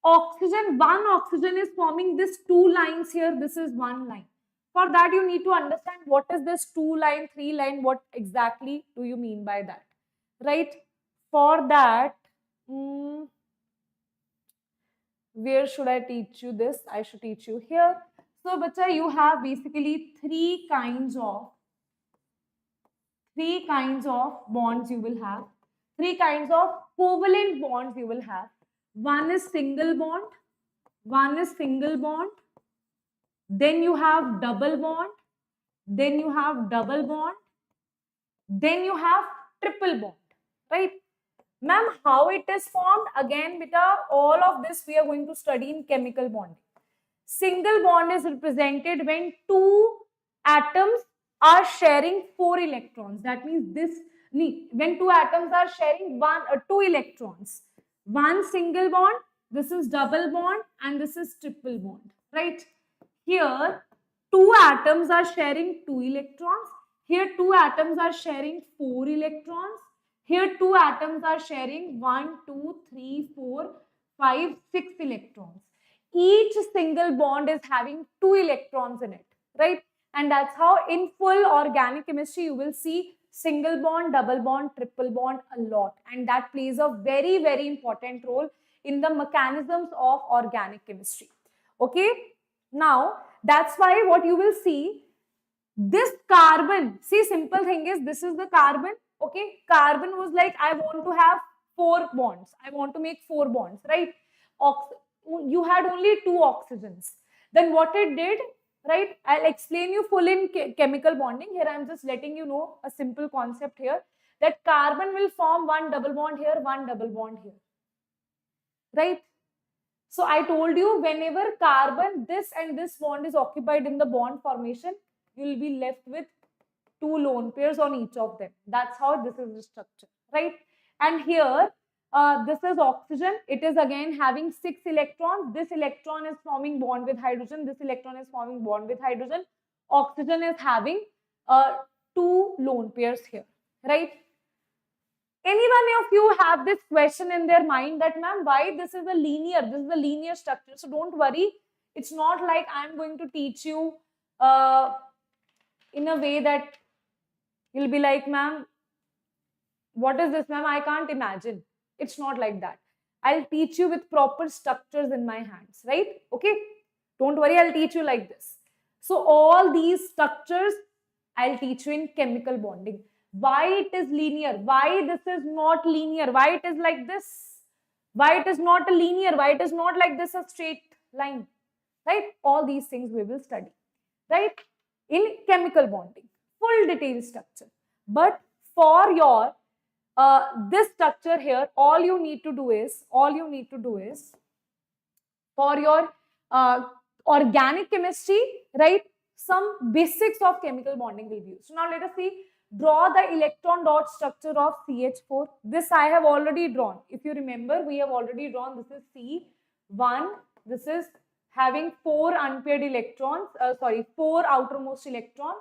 Oxygen, one oxygen is forming this 2 lines here. This is 1 line. For that, you need to understand what is this 2 line, 3 line, what exactly do you mean by that, right? For that, where should I teach you this? I should teach you here. So, bacha, you have basically 3 kinds of bonds you will have. 3 kinds of covalent bonds you will have. One is single bond, then you have double bond, then you have double bond, then you have triple bond, right? Ma'am, how it is formed? Again, beta, all of this we are going to study in chemical bonding. Single bond is represented when 2 atoms are sharing 4 electrons. That means this, when 2 atoms are sharing 2 electrons. One single bond, this is double bond, and this is triple bond, right? Here, 2 atoms are sharing 2 electrons. Here, 2 atoms are sharing 4 electrons. Here, 2 atoms are sharing 1, 2, 3, 4, 5, 6 electrons. Each single bond is having 2 electrons in it, right? And that's how in full organic chemistry you will see single bond, double bond, triple bond a lot. And that plays a very important role in the mechanisms of organic chemistry. Okay? Now, that's why what you will see, This carbon, see, simple thing is, this is the carbon, okay? Carbon was like, I want to have 4 bonds. I want to make 4 bonds, right? You had only 2 oxygens. Then what it did, right? I'll explain you full in chemical bonding. Here I'm just letting you know a simple concept here, that carbon will form 1 double bond here, 1 double bond here, right? So I told you, whenever carbon, this and this bond is occupied in the bond formation, you will be left with 2 lone pairs on each of them. That's how this is the structure, right? And here, this is oxygen. It is again having 6 electrons. This electron is forming bond with hydrogen. This electron is forming bond with hydrogen. Oxygen is having 2 lone pairs here, right? Any one of you have this question in their mind that, ma'am, why this is a linear structure? So don't worry. It's not like I'm going to teach you in a way that you'll be like, ma'am, what is this, ma'am? I can't imagine. It's not like that. I'll teach you with proper structures in my hands, right? Okay. Don't worry. I'll teach you like this. So all these structures, I'll teach you in chemical bonding. Why it is linear, why this is not linear, why it is like this, why it is not a linear, why it is not like this, a straight line, right? All these things we will study, right? In chemical bonding, full detailed structure. But for your this structure here, all you need to do is for your organic chemistry, right? Some basics of chemical bonding will be used. So now let us see. Draw the electron dot structure of CH4. This I have already drawn. If you remember, we have already drawn. This is C1. This is having 4 unpaired electrons, 4 outermost electron.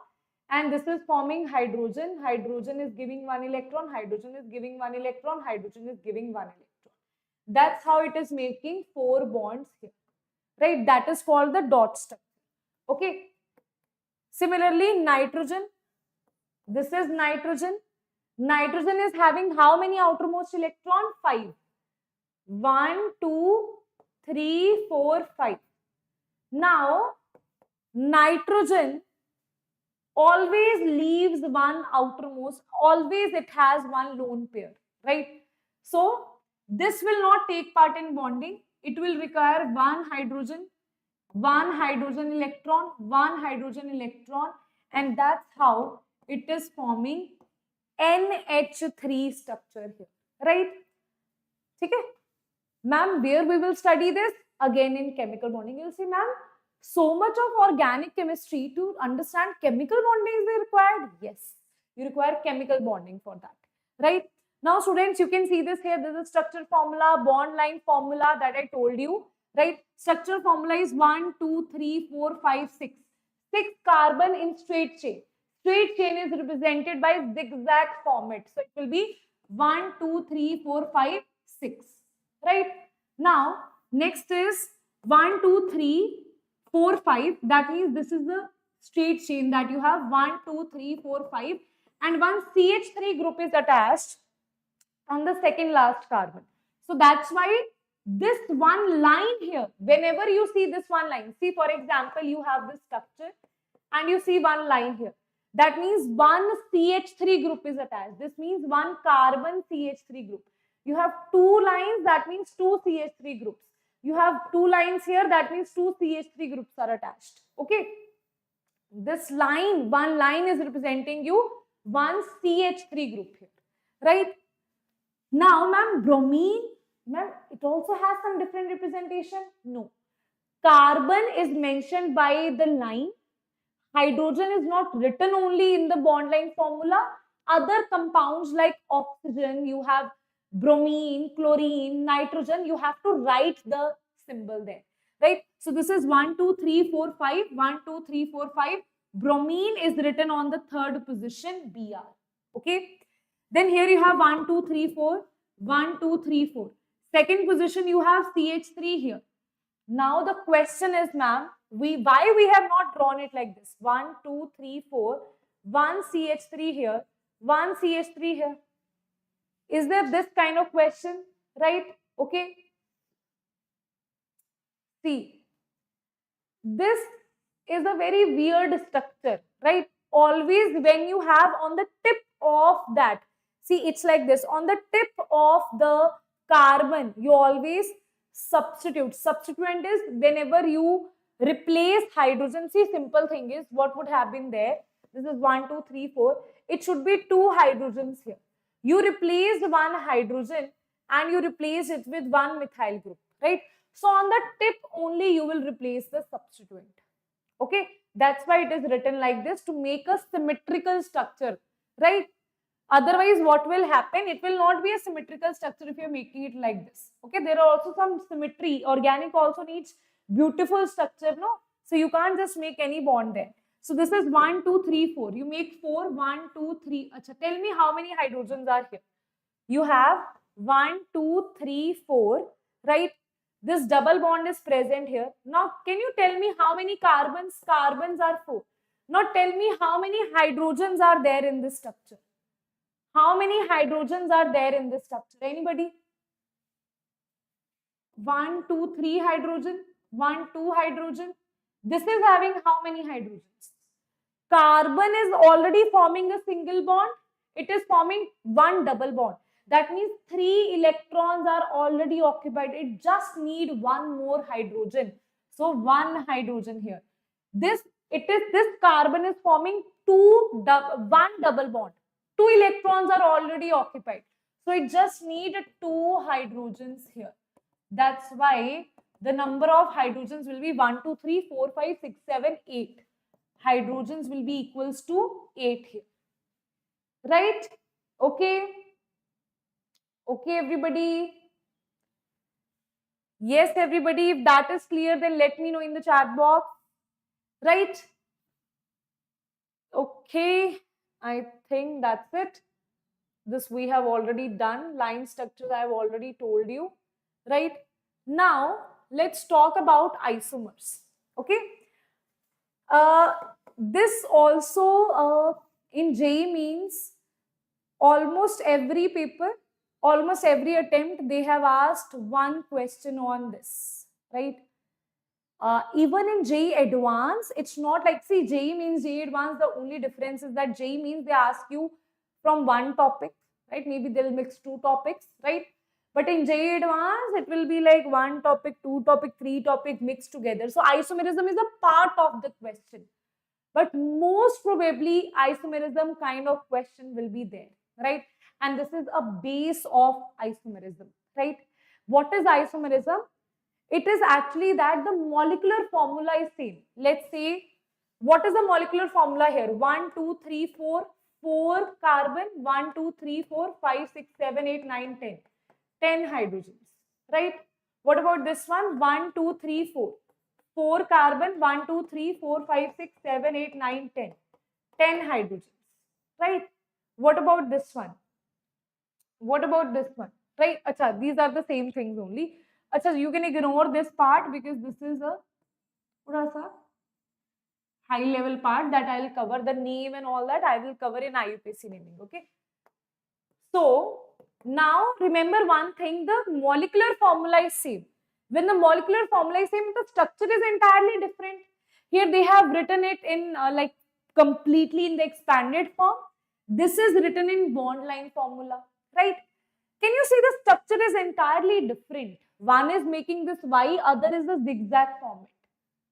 And this is forming hydrogen. Hydrogen is giving 1 electron. Hydrogen is giving 1 electron. Hydrogen is giving 1 electron. That's how it is making 4 bonds here, right? That is called the dot structure. Okay. Similarly, nitrogen. This is nitrogen. Nitrogen is having how many outermost electron? 5. 1, 2, 3, 4, 5. Now, nitrogen always leaves 1 outermost. Always it has 1 lone pair, right? So, this will not take part in bonding. It will require 1 hydrogen electron, 1 hydrogen electron, and that's how it is forming NH3 structure here, right? Okay, ma'am, where we will study this? Again in chemical bonding. You'll see, ma'am, so much of organic chemistry to understand chemical bonding is required. Yes, you require chemical bonding for that, right? Now, students, you can see this here. This is structure formula, bond line formula that I told you, right? Structure formula is 1, 2, 3, 4, 5, 6. 6 carbon in straight chain. Straight chain is represented by zigzag format. So it will be 1, 2, 3, 4, 5, 6. Right? Now, next is 1, 2, 3, 4, 5. That means this is the straight chain that you have 1, 2, 3, 4, 5. And one CH3 group is attached on the second last carbon. So that's why this one line here, whenever you see this one line, see, for example, you have this structure and you see one line here. That means one CH3 group is attached. This means one carbon CH3 group. You have 2 lines, that means 2 CH3 groups. You have 2 lines here, that means 2 CH3 groups are attached. Okay. This line, one line is representing you one CH3 group here. Right. Now, ma'am, bromine, ma'am, it also has some different representation. No. Carbon is mentioned by the line. Hydrogen is not written only in the bond line formula. Other compounds like oxygen, you have bromine, chlorine, nitrogen, you have to write the symbol there, right? So this is 1, 2, 3, 4, 5, 1, 2, 3, 4, 5. Bromine is written on the 3rd position, Br. Okay. Then here you have 1, 2, 3, 4, 1, 2, 3, 4. Second position, you have CH3 here. Now the question is, ma'am, why we have not drawn it like this? 1, 2, 3, 4, 1 CH3 here, 1 CH3 here. Is there this kind of question, right? Okay. See, this is a very weird structure, right? always when you have on the tip of that, see, it's like this, on the tip of the carbon, you always substitute. Substituent is whenever you replace hydrogen. See, simple thing is what would have been there. This is 1, 2, 3, 4. It should be 2 hydrogens here. You replaced one hydrogen and you replace it with one methyl group, right? So on the tip only you will replace the substituent. Okay, that's why it is written like this, to make a symmetrical structure, right? Otherwise, what will happen? It will not be a symmetrical structure if you're making it like this. Okay, there are also some symmetry. Organic also needs beautiful structure, no? So you can't just make any bond there. So this is 1, 2, 3, 4. You make 4, 1, 2, 3. Achha, tell me how many hydrogens are here. You have 1, 2, 3, 4, right? This double bond is present here. Now, can you tell me how many carbons? Carbons are 4. Now, tell me how many hydrogens are there in this structure. How many hydrogens are there in this structure? Anybody? 1, 2, 3 hydrogen. 1, 2 hydrogen. This is having how many hydrogens? Carbon is already forming a single bond. It is forming one double bond. That means 3 electrons are already occupied. It just need one more hydrogen. So 1 hydrogen here. This carbon is forming one double bond. 2 electrons are already occupied. So it just need 2 hydrogens here. That's why the number of hydrogens will be 1, 2, 3, 4, 5, 6, 7, 8. Hydrogens will be equals to 8 here. Right? Okay. Okay, everybody. Yes, everybody. If that is clear, then let me know in the chat box. Right? Okay. I think that's it. This we have already done. Line structures I have already told you. Right? Now, let's talk about isomers. Okay? This also in JEE Mains, almost every paper, almost every attempt, they have asked one question on this, right? Even in JEE Advanced, it's not like, see, JEE Mains, JEE Advanced, the only difference is that JEE Mains, they ask you from one topic, right? Maybe they'll mix 2 topics, right? But in JEE Advanced, it will be like 1 topic, 2 topic, 3 topic mixed together. So isomerism is a part of the question. But most probably isomerism kind of question will be there, right? And this is a base of isomerism, right? What is isomerism? It is actually that the molecular formula is same. Let's say, what is the molecular formula here? 1, 2, 3, 4, 4 carbon, 1, 2, 3, 4, 5, 6, 7, 8, 9, 10. 10 hydrogens, right? What about this one? 1, 2, 3, 4. 4 carbon, 1, 2, 3, 4, 5, 6, 7, 8, 9, 10. 10 hydrogens, right? What about this one? What about this one? Right? Achha, these are the same things only. Achha, you can ignore this part because this is a high level part that I will cover. The name and all that I will cover in IUPAC naming. Okay. So now remember one thing, the molecular formula is same. When the molecular formula is same, the structure is entirely different. Here they have written it in like completely in the expanded form. This is written in bond line formula, right? Can you see the structure is entirely different? One is making this Y, other is the zigzag format,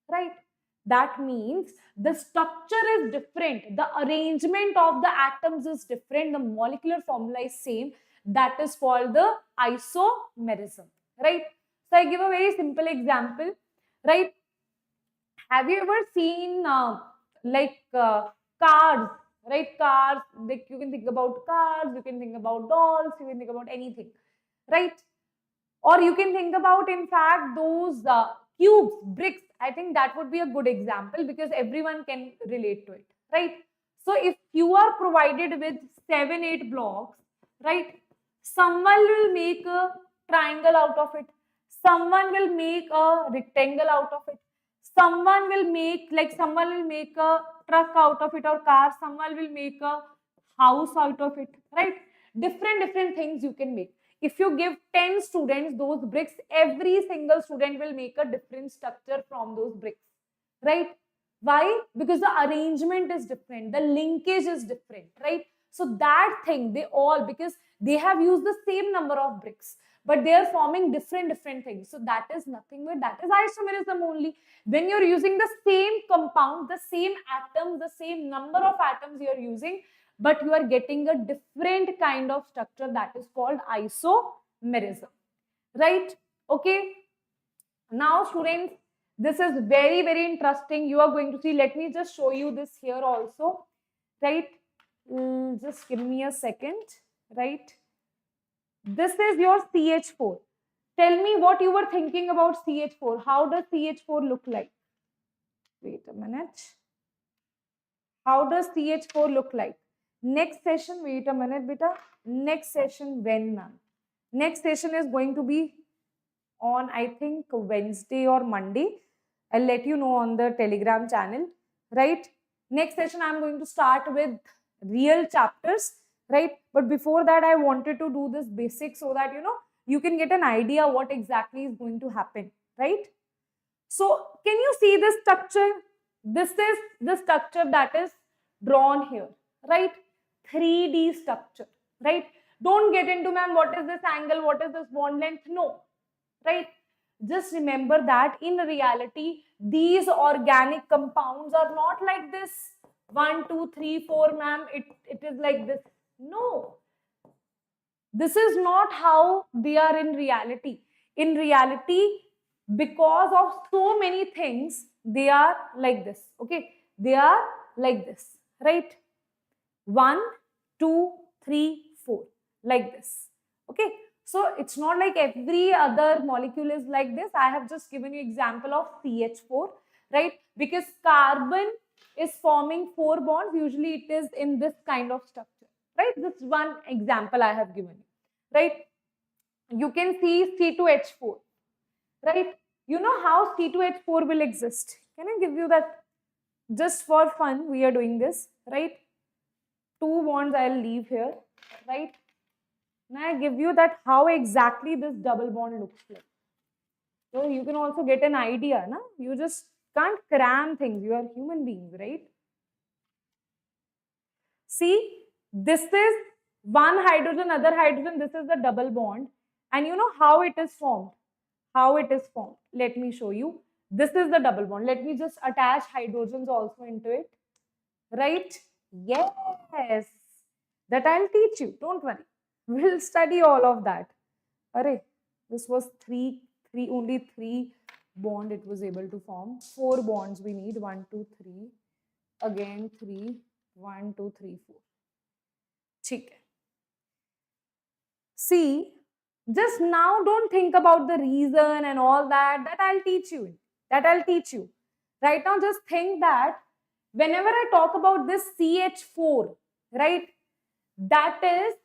right? That means the structure is different. The arrangement of the atoms is different. The molecular formula is same. That is called the isomerism, right? So I give a very simple example, right? Have you ever seen cars, right? Cars, like you can think about cars, you can think about dolls, you can think about anything, right? Or you can think about, in fact, those cubes, bricks. I think that would be a good example because everyone can relate to it, right? So if you are provided with 7, 8 blocks, right? Someone will make a triangle out of it. Someone will make a rectangle out of it. Someone will make a truck out of it or car. Someone will make a house out of it, right? Different things you can make. If you give 10 students those bricks, every single student will make a different structure from those bricks, right? Why? Because the arrangement is different, the linkage is different, right? So that thing, they all, because they have used the same number of bricks, but they are forming different things. So that is nothing but that is isomerism only. When you're using the same compound, the same atoms, the same number of atoms you're using, but you are getting a different kind of structure, that is called isomerism, right? Okay. Now, students, this is very interesting. You are going to see, let me just show you this here also, right? Just give me a second, right? This is your CH4. Tell me what you were thinking about CH4. How does CH4 look like? Wait a minute. How does CH4 look like? Next session, wait a minute, beta. Next session, when, ma'am? Next session is going to be on, I think, Wednesday or Monday. I'll let you know on the Telegram channel, right? Next session, I'm going to start with real chapters, right? But before that, I wanted to do this basic so that, you can get an idea what exactly is going to happen, right? So, can you see this structure? This is the structure that is drawn here, right? 3D structure, right? Don't get into, ma'am, what is this angle? What is this bond length? No, right? Just remember that in reality, these organic compounds are not like this 1, 2, 3, 4, ma'am. It is like this. No, this is not how they are in reality. In reality, because of so many things, they are like this. Okay, they are like this, right? 1, 2, 3, 4, like this. Okay, so it's not like every other molecule is like this. I have just given you example of CH4, right? Because carbon is forming 4 bonds. Usually it is in this kind of structure, right? This one example I have given you, right? You can see C2H4, right? You know how C2H4 will exist. Can I give you that? Just for fun, we are doing this, right? 2 bonds I'll leave here, right? Now I give you that how exactly this double bond looks like. So you can also get an idea, na? You just can't cram things. You are human beings, right? See, this is one hydrogen, other hydrogen. This is the double bond. And you know how it is formed? How it is formed? Let me show you. This is the double bond. Let me just attach hydrogens also into it. Right? Yes. That I'll teach you. Don't worry. We'll study all of that. Array, this was only three bond it was able to form. 4 bonds we need. 1, 2, 3. Again 3. 1, 2, 3, 4. Okay. See, just now don't think about the reason and all that. That I'll teach you. That I'll teach you. Right now, just think that whenever I talk about this CH4, right, that is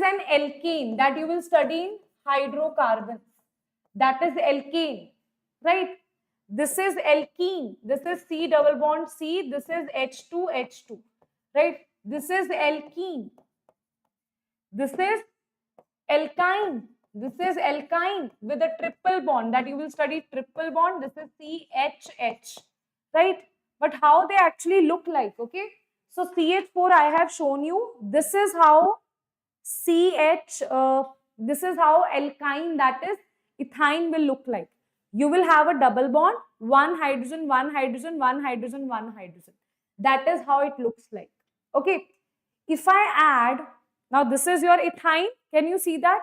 an alkane that you will study in hydrocarbons. That is alkane, right? This is alkene. This is C double bond C. This is H2H2, right? This is alkene. This is alkyne. This is alkyne with a triple bond that you will study triple bond. This is CHH, right? But how they actually look like, okay? So CH4 I have shown you. This is how this is how alkyne, that is ethyne, will look like. You will have a double bond, 1 hydrogen, 1 hydrogen, 1 hydrogen, 1 hydrogen. That is how it looks like. Okay. If I add, now this is your ethyne. Can you see that?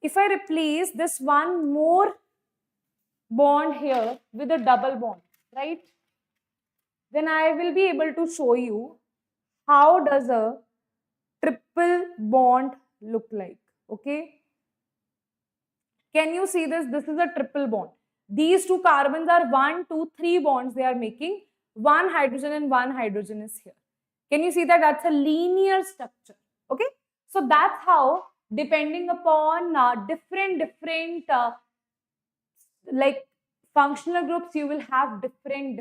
If I replace this one more bond here with a double bond, right? Then I will be able to show you how does a triple bond look like. Okay. Can you see this? This is a triple bond. These 2 carbons are 1, 2, 3 bonds they are making. 1 hydrogen and 1 hydrogen is here. Can you see that? That's a linear structure. Okay. So that's how, depending upon different like functional groups, you will have different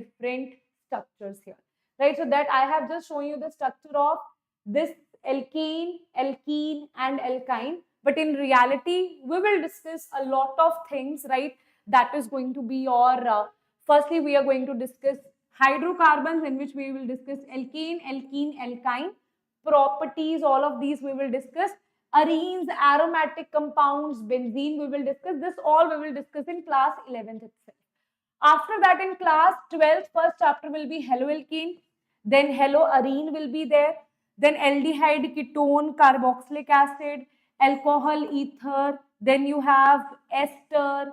structures here, right? So that I have just shown you the structure of this alkane, alkene, and alkyne. But in reality, we will discuss a lot of things, right? That is going to be your, firstly, we are going to discuss Hydrocarbons, in which we will discuss alkane, alkene, alkyne, properties, all of these we will discuss. Arenes, aromatic compounds, benzene we will discuss. This all we will discuss in class 11th itself. After that, in class 12th, first chapter will be haloalkane, then haloarene will be there, then aldehyde, ketone, carboxylic acid, alcohol, ether, then you have ester,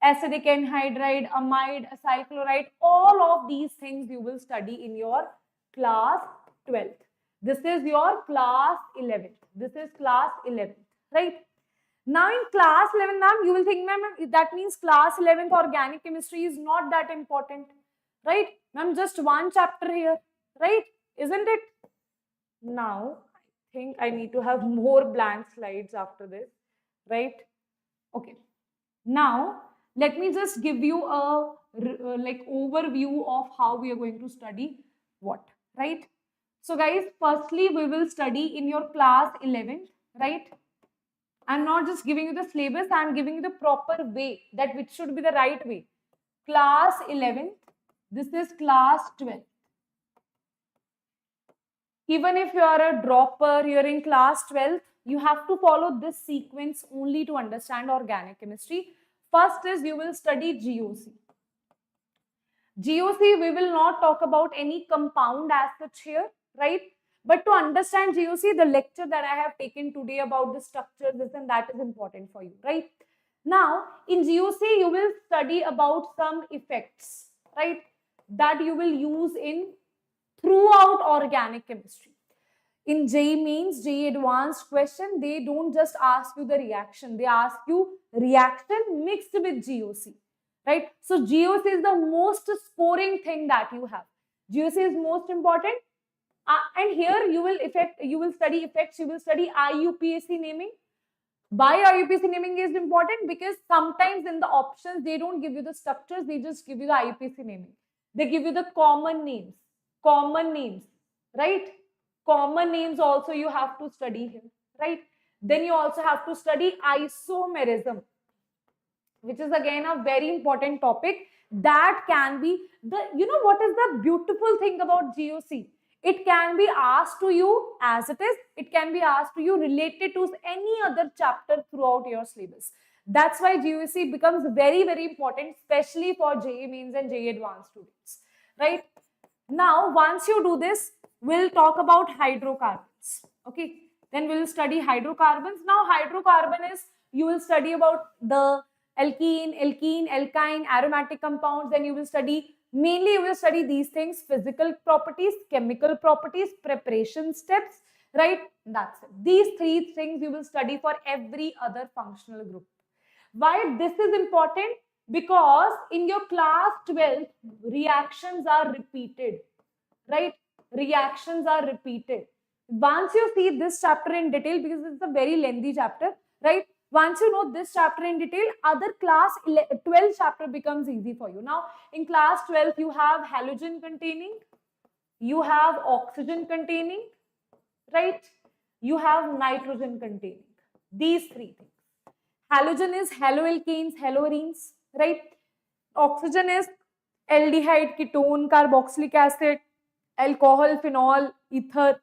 acidic anhydride, amide, acyl chloride. All of these things you will study in your class 12th. This is your class 11th. This is class 11th, right? Now in class 11, ma'am, you will think, ma'am, that means class 11th organic chemistry is not that important, right? Ma'am, just one chapter here, right? Isn't it? Now, I think I need to have more blank slides after this, right? Okay. Now, let me just give you a like overview of how we are going to study what, right? So guys, firstly, we will study in your class 11th, right? I'm not just giving you the syllabus, I'm giving you the proper way, that which should be the right way. Class 11th, this is class 12th. Even if you are a dropper, you're in class 12th, you have to follow this sequence only to understand organic chemistry. First is you will study GOC. GOC, we will not talk about any compound as such here, right? But to understand GOC, the lecture that I have taken today about the structure, this and that is important for you, right? Now, in GOC, you will study about some effects, right? That you will use in throughout organic chemistry. In JEE Mains, JEE Advanced question, they don't just ask you the reaction, they ask you reaction mixed with GOC, right? So GOC is the most scoring thing that you have. GOC is most important. And here you will study effects, you will study IUPAC naming. Why IUPAC naming is important? Because sometimes in the options, they don't give you the structures, they just give you the IUPAC naming. They give you the common names, right? Common names also you have to study here, right? Then you also have to study isomerism, which is again a very important topic. That can be the, you know what is the beautiful thing about GOC? It can be asked to you as it is. It can be asked to you related to any other chapter throughout your syllabus. That's why GOC becomes very, very important, especially for JEE Mains and JEE Advanced students, right? Now, once you do this, we'll talk about hydrocarbons, okay? Then we'll study hydrocarbons. Now, hydrocarbon is, you will study about the alkene, alkyne, aromatic compounds. Then you will study, mainly you will study these things: physical properties, chemical properties, preparation steps, right? That's it. These three things you will study for every other functional group. Why this is important? Because in your class 12, reactions are repeated, right? Reactions are repeated. Once you see this chapter in detail, because it's a very lengthy chapter, right? Once you know this chapter in detail, other class 12 chapter becomes easy for you. Now, in class 12, you have halogen containing, you have oxygen containing, right? You have nitrogen containing. These three things. Halogen is haloalkanes, haloarenes, right? Oxygen is aldehyde, ketone, carboxylic acid, alcohol, phenol, ether.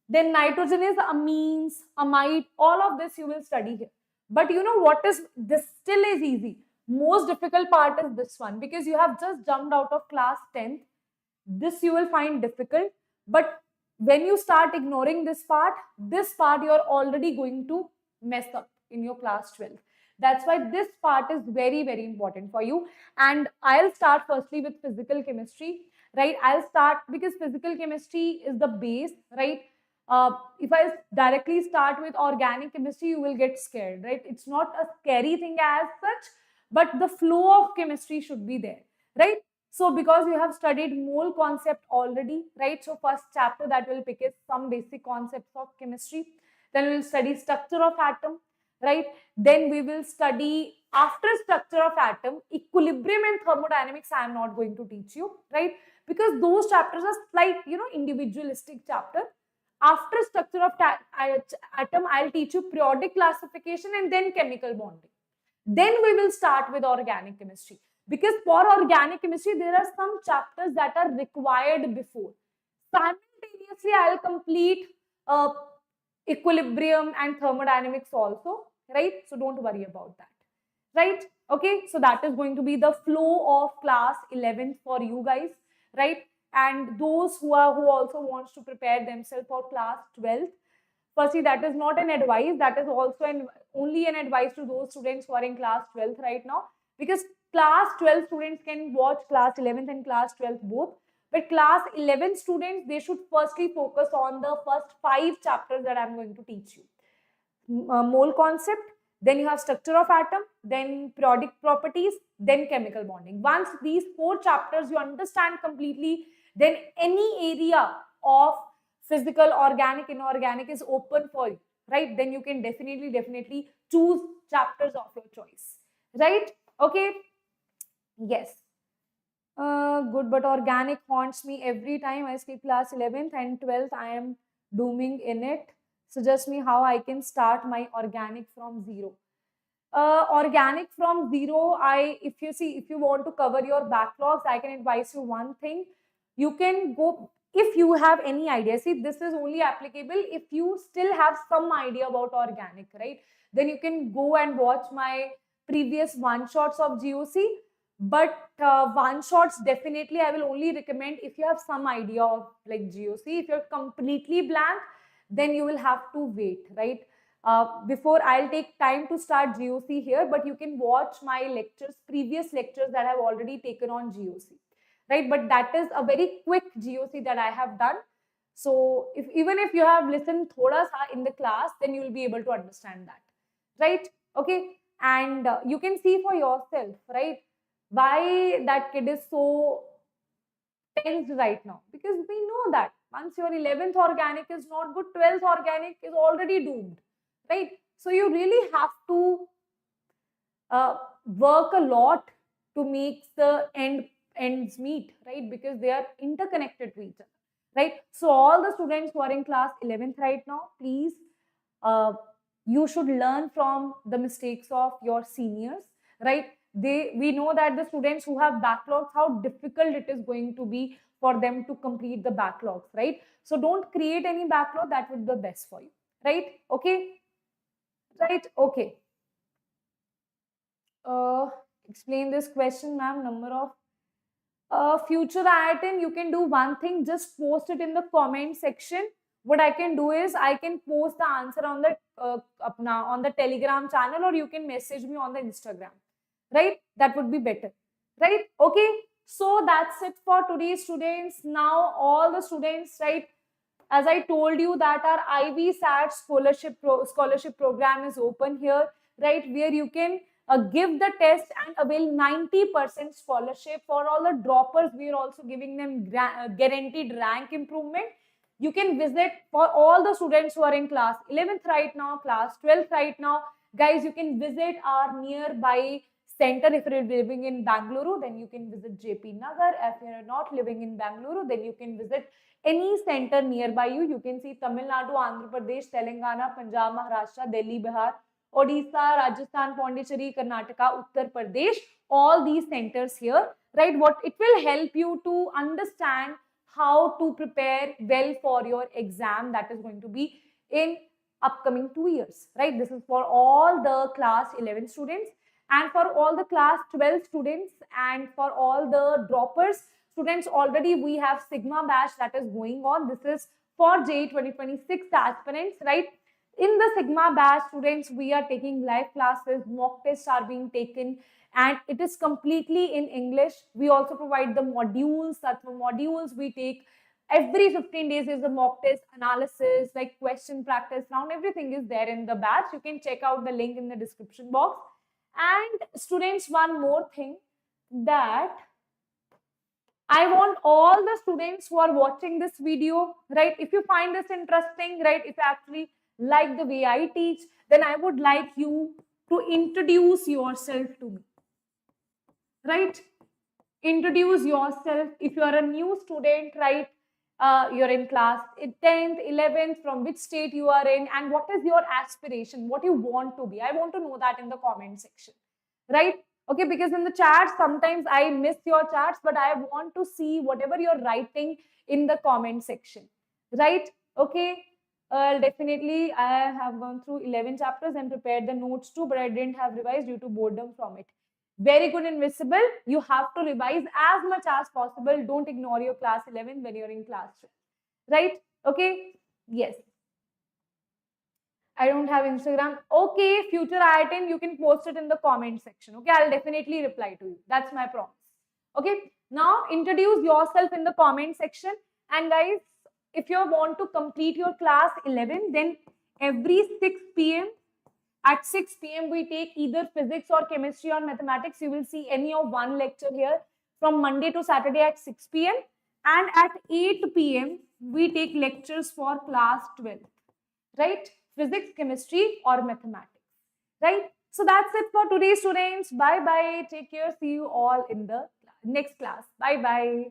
Then nitrogen is amines, amide. All of this you will study here. But you know what is, this still is easy. Most difficult part is this one, because you have just jumped out of class 10th. This you will find difficult. But when you start ignoring this part you are already going to mess up in your class 12. That's why this part is very, very important for you. And I'll start firstly with physical chemistry, right? I'll start because physical chemistry is the base, right? If I directly start with organic chemistry, you will get scared, right? It's not a scary thing as such, but the flow of chemistry should be there, right? So because you have studied mole concept already, right? So first chapter that will pick is some basic concepts of chemistry. Then we will study structure of atom, right? Then we will study, after structure of atom, equilibrium and thermodynamics I am not going to teach you, right? Because those chapters are slight, individualistic chapter. After structure of atom, I'll teach you periodic classification and then chemical bonding. Then we will start with organic chemistry. Because for organic chemistry, there are some chapters that are required before. Simultaneously, I'll complete equilibrium and thermodynamics also, right? So don't worry about that, right? Okay, so that is going to be the flow of class 11th for you guys, right? And those who also wants to prepare themselves for class 12th, firstly, that is not an advice, that is also only an advice to those students who are in class 12th right now, because class 12 students can watch class 11th and class 12th both, but class 11 students, they should firstly focus on the first 5 chapters that I'm going to teach you. Mole concept, then you have structure of atom, then periodic properties, then chemical bonding. Once these 4 chapters you understand completely, then any area of physical, organic, inorganic is open for you, right? Then you can definitely choose chapters of your choice, right? Okay, yes. Good, but organic haunts me every time I skip class 11th and 12th. I am dooming in it. Suggest me how I can start my organic from zero. Organic from zero, if you want to cover your backlogs, I can advise you one thing. You can go, if you have any idea, see, this is only applicable if you still have some idea about organic, right? Then you can go and watch my previous one shots of GOC. But one shots, definitely I will only recommend if you have some idea of like GOC. If you're completely blank, then you will have to wait, right? Before I'll take time to start GOC here, but you can watch my lectures, previous lectures that I've already taken on GOC, right? But that is a very quick GOC that I have done. So even if you have listened thoda sa in the class, then you will be able to understand that, right? Okay, and you can see for yourself, right? Why that kid is so tense right now, because we know that once your 11th organic is not good, 12th organic is already doomed, right? So you really have to work a lot to make the ends meet, right? Because they are interconnected to each other, right? So all the students who are in class 11th right now, please, you should learn from the mistakes of your seniors, right? We know that the students who have backlogs, how difficult it is going to be for them to complete the backlogs, right? So don't create any backlog, that would be the best for you, right? Okay, right? Okay. Explain this question, ma'am. Number of future item, you can do one thing, just post it in the comment section. What I can do is I can post the answer on the on the Telegram channel, or you can message me on the Instagram, right? That would be better, right? Okay, so that's it for today, students. Now all the students, right, as I told you that our IV SAT scholarship program is open here, right, where you can give the test and avail 90% scholarship. For all the droppers, we are also giving them guaranteed rank improvement. You can visit, for all the students who are in class 11th right now, class 12th right now, guys, you can visit our nearby center. If you're living in Bangalore, then you can visit JP Nagar. If you're not living in Bangalore, then you can visit any center nearby you. You can see Tamil Nadu, Andhra Pradesh, Telangana, Punjab, Maharashtra, Delhi, Bihar, Odisha, Rajasthan, Pondicherry, Karnataka, Uttar Pradesh, all these centers here, right? What it will help you to understand how to prepare well for your exam that is going to be in upcoming 2 years, right? This is for all the class 11 students, and for all the class 12 students, and for all the droppers students. Already we have Sigma batch that is going on. This is for JEE 2026 aspirants, right? In the Sigma batch, students, we are taking live classes, mock tests are being taken, and it is completely in English. We also provide the modules. That the modules we take every 15 days is a mock test analysis, like question practice round. Everything is there in the batch. You can check out the link in the description box. And students, one more thing, that I want all the students who are watching this video, right? If you find this interesting, right? If you actually like the way I teach, then I would like you to introduce yourself to me, right? Introduce yourself. If you are a new student, right? You're in class 10th, 11th, from which state you are in, and what is your aspiration, what you want to be. I want to know that in the comment section, right? Okay, because in the chat, sometimes I miss your chats, but I want to see whatever you're writing in the comment section, right? Okay, definitely, I have gone through 11 chapters and prepared the notes too, but I didn't have revised due to boredom from it. Very good, Invisible. You have to revise as much as possible. Don't ignore your class 11 when you're in class 12, right? Okay, yes. I don't have Instagram. Okay, future item, you can post it in the comment section. Okay, I'll definitely reply to you. That's my promise. Okay, now introduce yourself in the comment section. And guys, if you want to complete your class 11, then every 6 p.m. at 6 p.m. we take either physics or chemistry or mathematics. You will see any of one lecture here from Monday to Saturday at 6 p.m. And at 8 p.m. we take lectures for class 12, right? Physics, chemistry, or mathematics, right? So that's it for today, students. Bye bye. Take care. See you all in the next class. Bye bye.